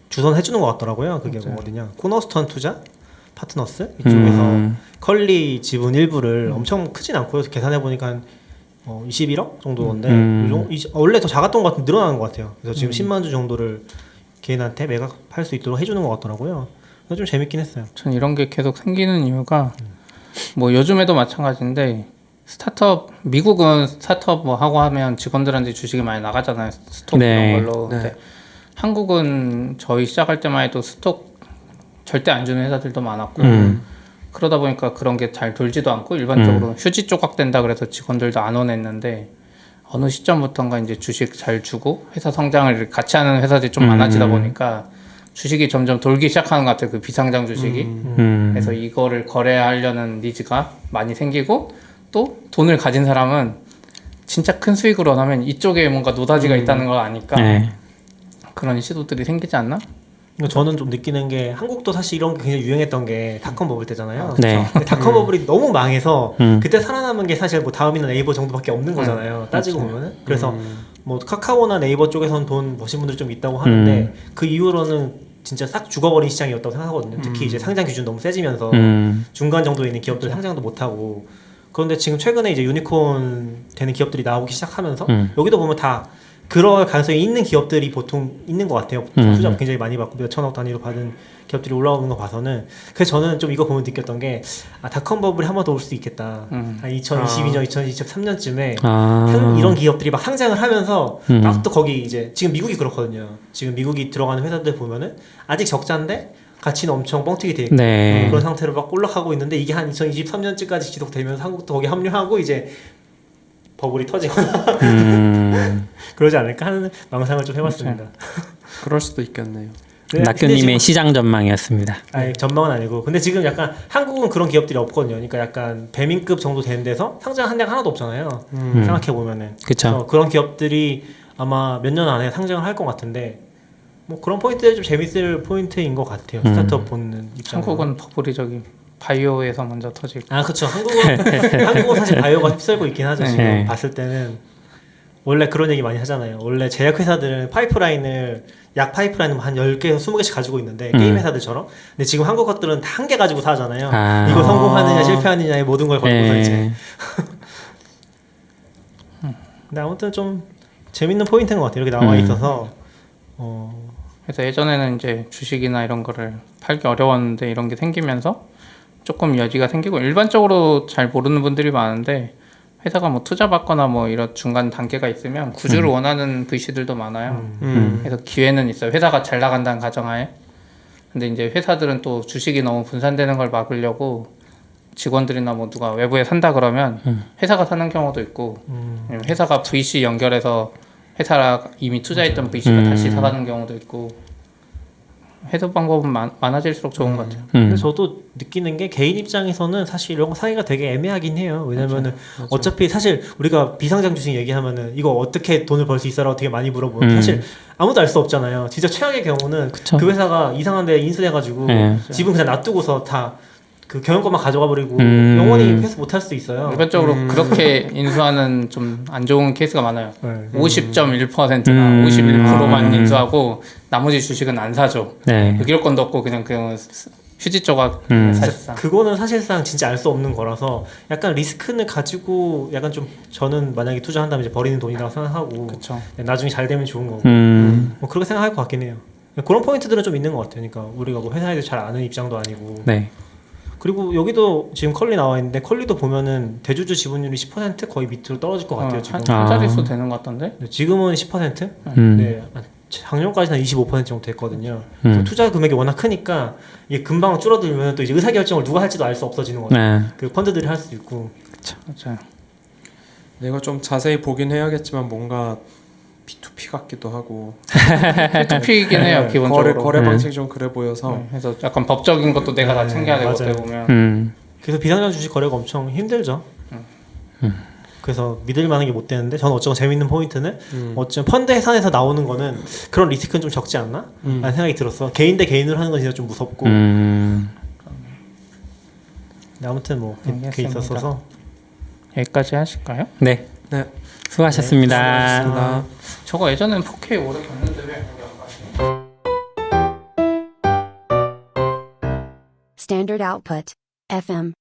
주선해 주는 것 같더라고요. 그게 뭐 어디냐? 코너스턴 투자 파트너스 이쪽에서 컬리 지분 일부를 엄청 크진 않고요. 계산해 보니까 한 21억 정도인데 원래 더 작았던 것 같은데 늘어나는 것 같아요. 그래서 지금 10만 주 정도를 개인한테 매각할 수 있도록 해주는 것 같더라고요. 그래서 좀 재밌긴 했어요. 전 이런 게 계속 생기는 이유가 뭐 요즘에도 마찬가지인데 미국은 스타트업 뭐 하고 하면 직원들한테 주식이 많이 나가잖아요. 스톡 네. 이런 걸로. 근데 한국은 저희 시작할 때만 해도 스톡 절대 안 주는 회사들도 많았고 그러다 보니까 그런 게 잘 돌지도 않고 일반적으로 휴지 조각된다 그래서 직원들도 안 원했는데 어느 시점부터인가 이제 주식 잘 주고 회사 성장을 같이 하는 회사들이 좀 많아지다 보니까 주식이 점점 돌기 시작하는 것 같아요. 그 비상장 주식이. 그래서 이거를 거래하려는 니즈가 많이 생기고 또 돈을 가진 사람은 진짜 큰 수익을 원하면 이쪽에 뭔가 노다지가 있다는 걸 아니까 그런 시도들이 생기지 않나? 저는 좀 느끼는 게 한국도 사실 이런 게 굉장히 유행했던 게 닷컴 버블 때잖아요. 네. 근데 닷컴 버블이 너무 망해서 그때 살아남은 게 사실 뭐 다음이나 네이버 정도밖에 없는 거잖아요. 따지고 보면은. 그래서 뭐 카카오나 네이버 쪽에서는 돈 버신 분들 좀 있다고 하는데 그 이후로는 진짜 싹 죽어버린 시장이었다고 생각하거든요. 특히 이제 상장 기준 너무 세지면서 중간 정도에 있는 기업들 상장도 못하고 그런데 지금 최근에 이제 유니콘 되는 기업들이 나오기 시작하면서 여기도 보면 다 그럴 가능성이 있는 기업들이 보통 있는 것 같아요. 투자 굉장히 많이 받고 몇천억 단위로 받은 기업들이 올라오는 거 봐서는 그래서 저는 좀 이거 보면 느꼈던 게 닷컴 버블이 한 번 더 올 수도 있겠다. 2022년, 2023년쯤에 이런 기업들이 막 상장을 하면서 막 또 거기 이제 지금 미국이 그렇거든요. 지금 미국이 들어가는 회사들 보면은 아직 적자인데 가치는 엄청 뻥튀기 돼 있고 그런 상태로 막 올라가고 있는데 이게 한 2023년쯤까지 지속되면서 한국도 거기 합류하고 이제 버블이 터지거나 그러지 않을까 하는 망상을 좀 해봤습니다. 그럴 수도 있겠네요. 네, 낙교님의 시장 전망이었습니다. 아니 전망은 아니고 근데 지금 약간 한국은 그런 기업들이 없거든요. 그러니까 약간 배민급 정도 되는 데서 상장한 데가 하나도 없잖아요. 생각해 보면은 그쵸. 그런 기업들이 아마 몇 년 안에 상장을 할 것 같은데 뭐 그런 포인트들이 좀 재밌을 포인트인 것 같아요. 스타트업 보는 입장으로. 한국은 버블이 저기 바이오에서 먼저 터지고 그렇죠. 한국은 사실 바이오가 휩쓸고 있긴 하죠. 지금 봤을 때는 원래 그런 얘기 많이 하잖아요. 원래 제약회사들은 약 파이프라인을 한 10개에서 20개씩 가지고 있는데 게임 회사들처럼. 근데 지금 한국 것들은 다 한 개 가지고 사잖아요. 이거 성공하느냐 실패하느냐의 모든 걸 걸고서 이제. 근데 아무튼 좀 재밌는 포인트인 것 같아요. 이렇게 나와 있어서. 그래서 예전에는 이제 주식이나 이런 거를 팔기 어려웠는데 이런 게 생기면서 조금 여지가 생기고 일반적으로 잘 모르는 분들이 많은데 회사가 뭐 투자 받거나 뭐 이런 중간 단계가 있으면 구주를 원하는 VC들도 많아요. 그래서 기회는 있어요. 회사가 잘 나간다는 가정하에. 근데 이제 회사들은 또 주식이 너무 분산되는 걸 막으려고 직원들이나 뭐 누가 외부에 산다 그러면 회사가 사는 경우도 있고 회사가 VC 연결해서 회사가 이미 투자했던 VC가 다시 사가는 경우도 있고 해도 방법은 많아질수록 좋은 것 같아요. 근데 저도 느끼는 게 개인 입장에서는 사실 이런 거 사기가 되게 애매하긴 해요. 왜냐면은 맞아. 어차피 사실 우리가 비상장 주식 얘기하면은 이거 어떻게 돈을 벌 수 있어라고 되게 많이 물어보는데 사실 아무도 알 수 없잖아요. 진짜 최악의 경우는 그쵸. 그 회사가 이상한 데 인수돼가지고 지분 그냥 놔두고서 다 그 경영권만 가져가 버리고 영원히 회수 못할 수도 있어요. 일반적으로 그렇게 인수하는 좀 안 좋은 케이스가 많아요. 50.1%나 51%만 인수하고 나머지 주식은 안 사죠. 의결권도 없고 그냥 휴지 조각 사실상. 그거는 사실상 진짜 알 수 없는 거라서 약간 리스크는 가지고 약간 좀 저는 만약에 투자한다면 이제 버리는 돈이라고 생각하고 그쵸. 나중에 잘 되면 좋은 거고 뭐 그렇게 생각할 것 같긴 해요. 그런 포인트들은 좀 있는 것 같아요. 그러니까 우리가 뭐 회사에서 잘 아는 입장도 아니고 그리고 여기도 지금 컬리 나와 있는데 컬리도 보면은 대주주 지분율이 10% 거의 밑으로 떨어질 것 같아요. 지금 한 자릿수 되는 것 같던데? 지금은 10%? 네, 작년까지는 25% 정도 됐거든요. 투자 금액이 워낙 크니까 이게 금방 줄어들면 또 이제 의사 결정을 누가 할지도 알 수 없어지는 거죠. 그 펀드들이 할 수도 있고. 그렇죠. 내가 좀 자세히 보긴 해야겠지만 뭔가 P2P 같기도 하고 P2P이긴 해요 기본적으로. 거래 방식이 좀 그래 보여서 그래서 약간 법적인 것도 내가 다 챙겨야 되고 맞아요. 어떻게 보면. 그래서 비상장 주식 거래가 엄청 힘들죠. 그래서 믿을 만한 게 못 되는데 저는 어쩌면 재밌는 포인트는 어쩌면 펀드 해산에서 나오는 거는 그런 리스크는 좀 적지 않나? 라는 생각이 들었어. 개인 대 개인으로 하는 건 진짜 좀 무섭고. 근데 아무튼 뭐 그게 알겠습니다. 있었어서 여기까지 하실까요? 네. 네. 수고하셨습니다. 수고하셨습니다. 저거 예전에는 4K 오래 갔는데 왜 여기 안 가지? Standard output. FM.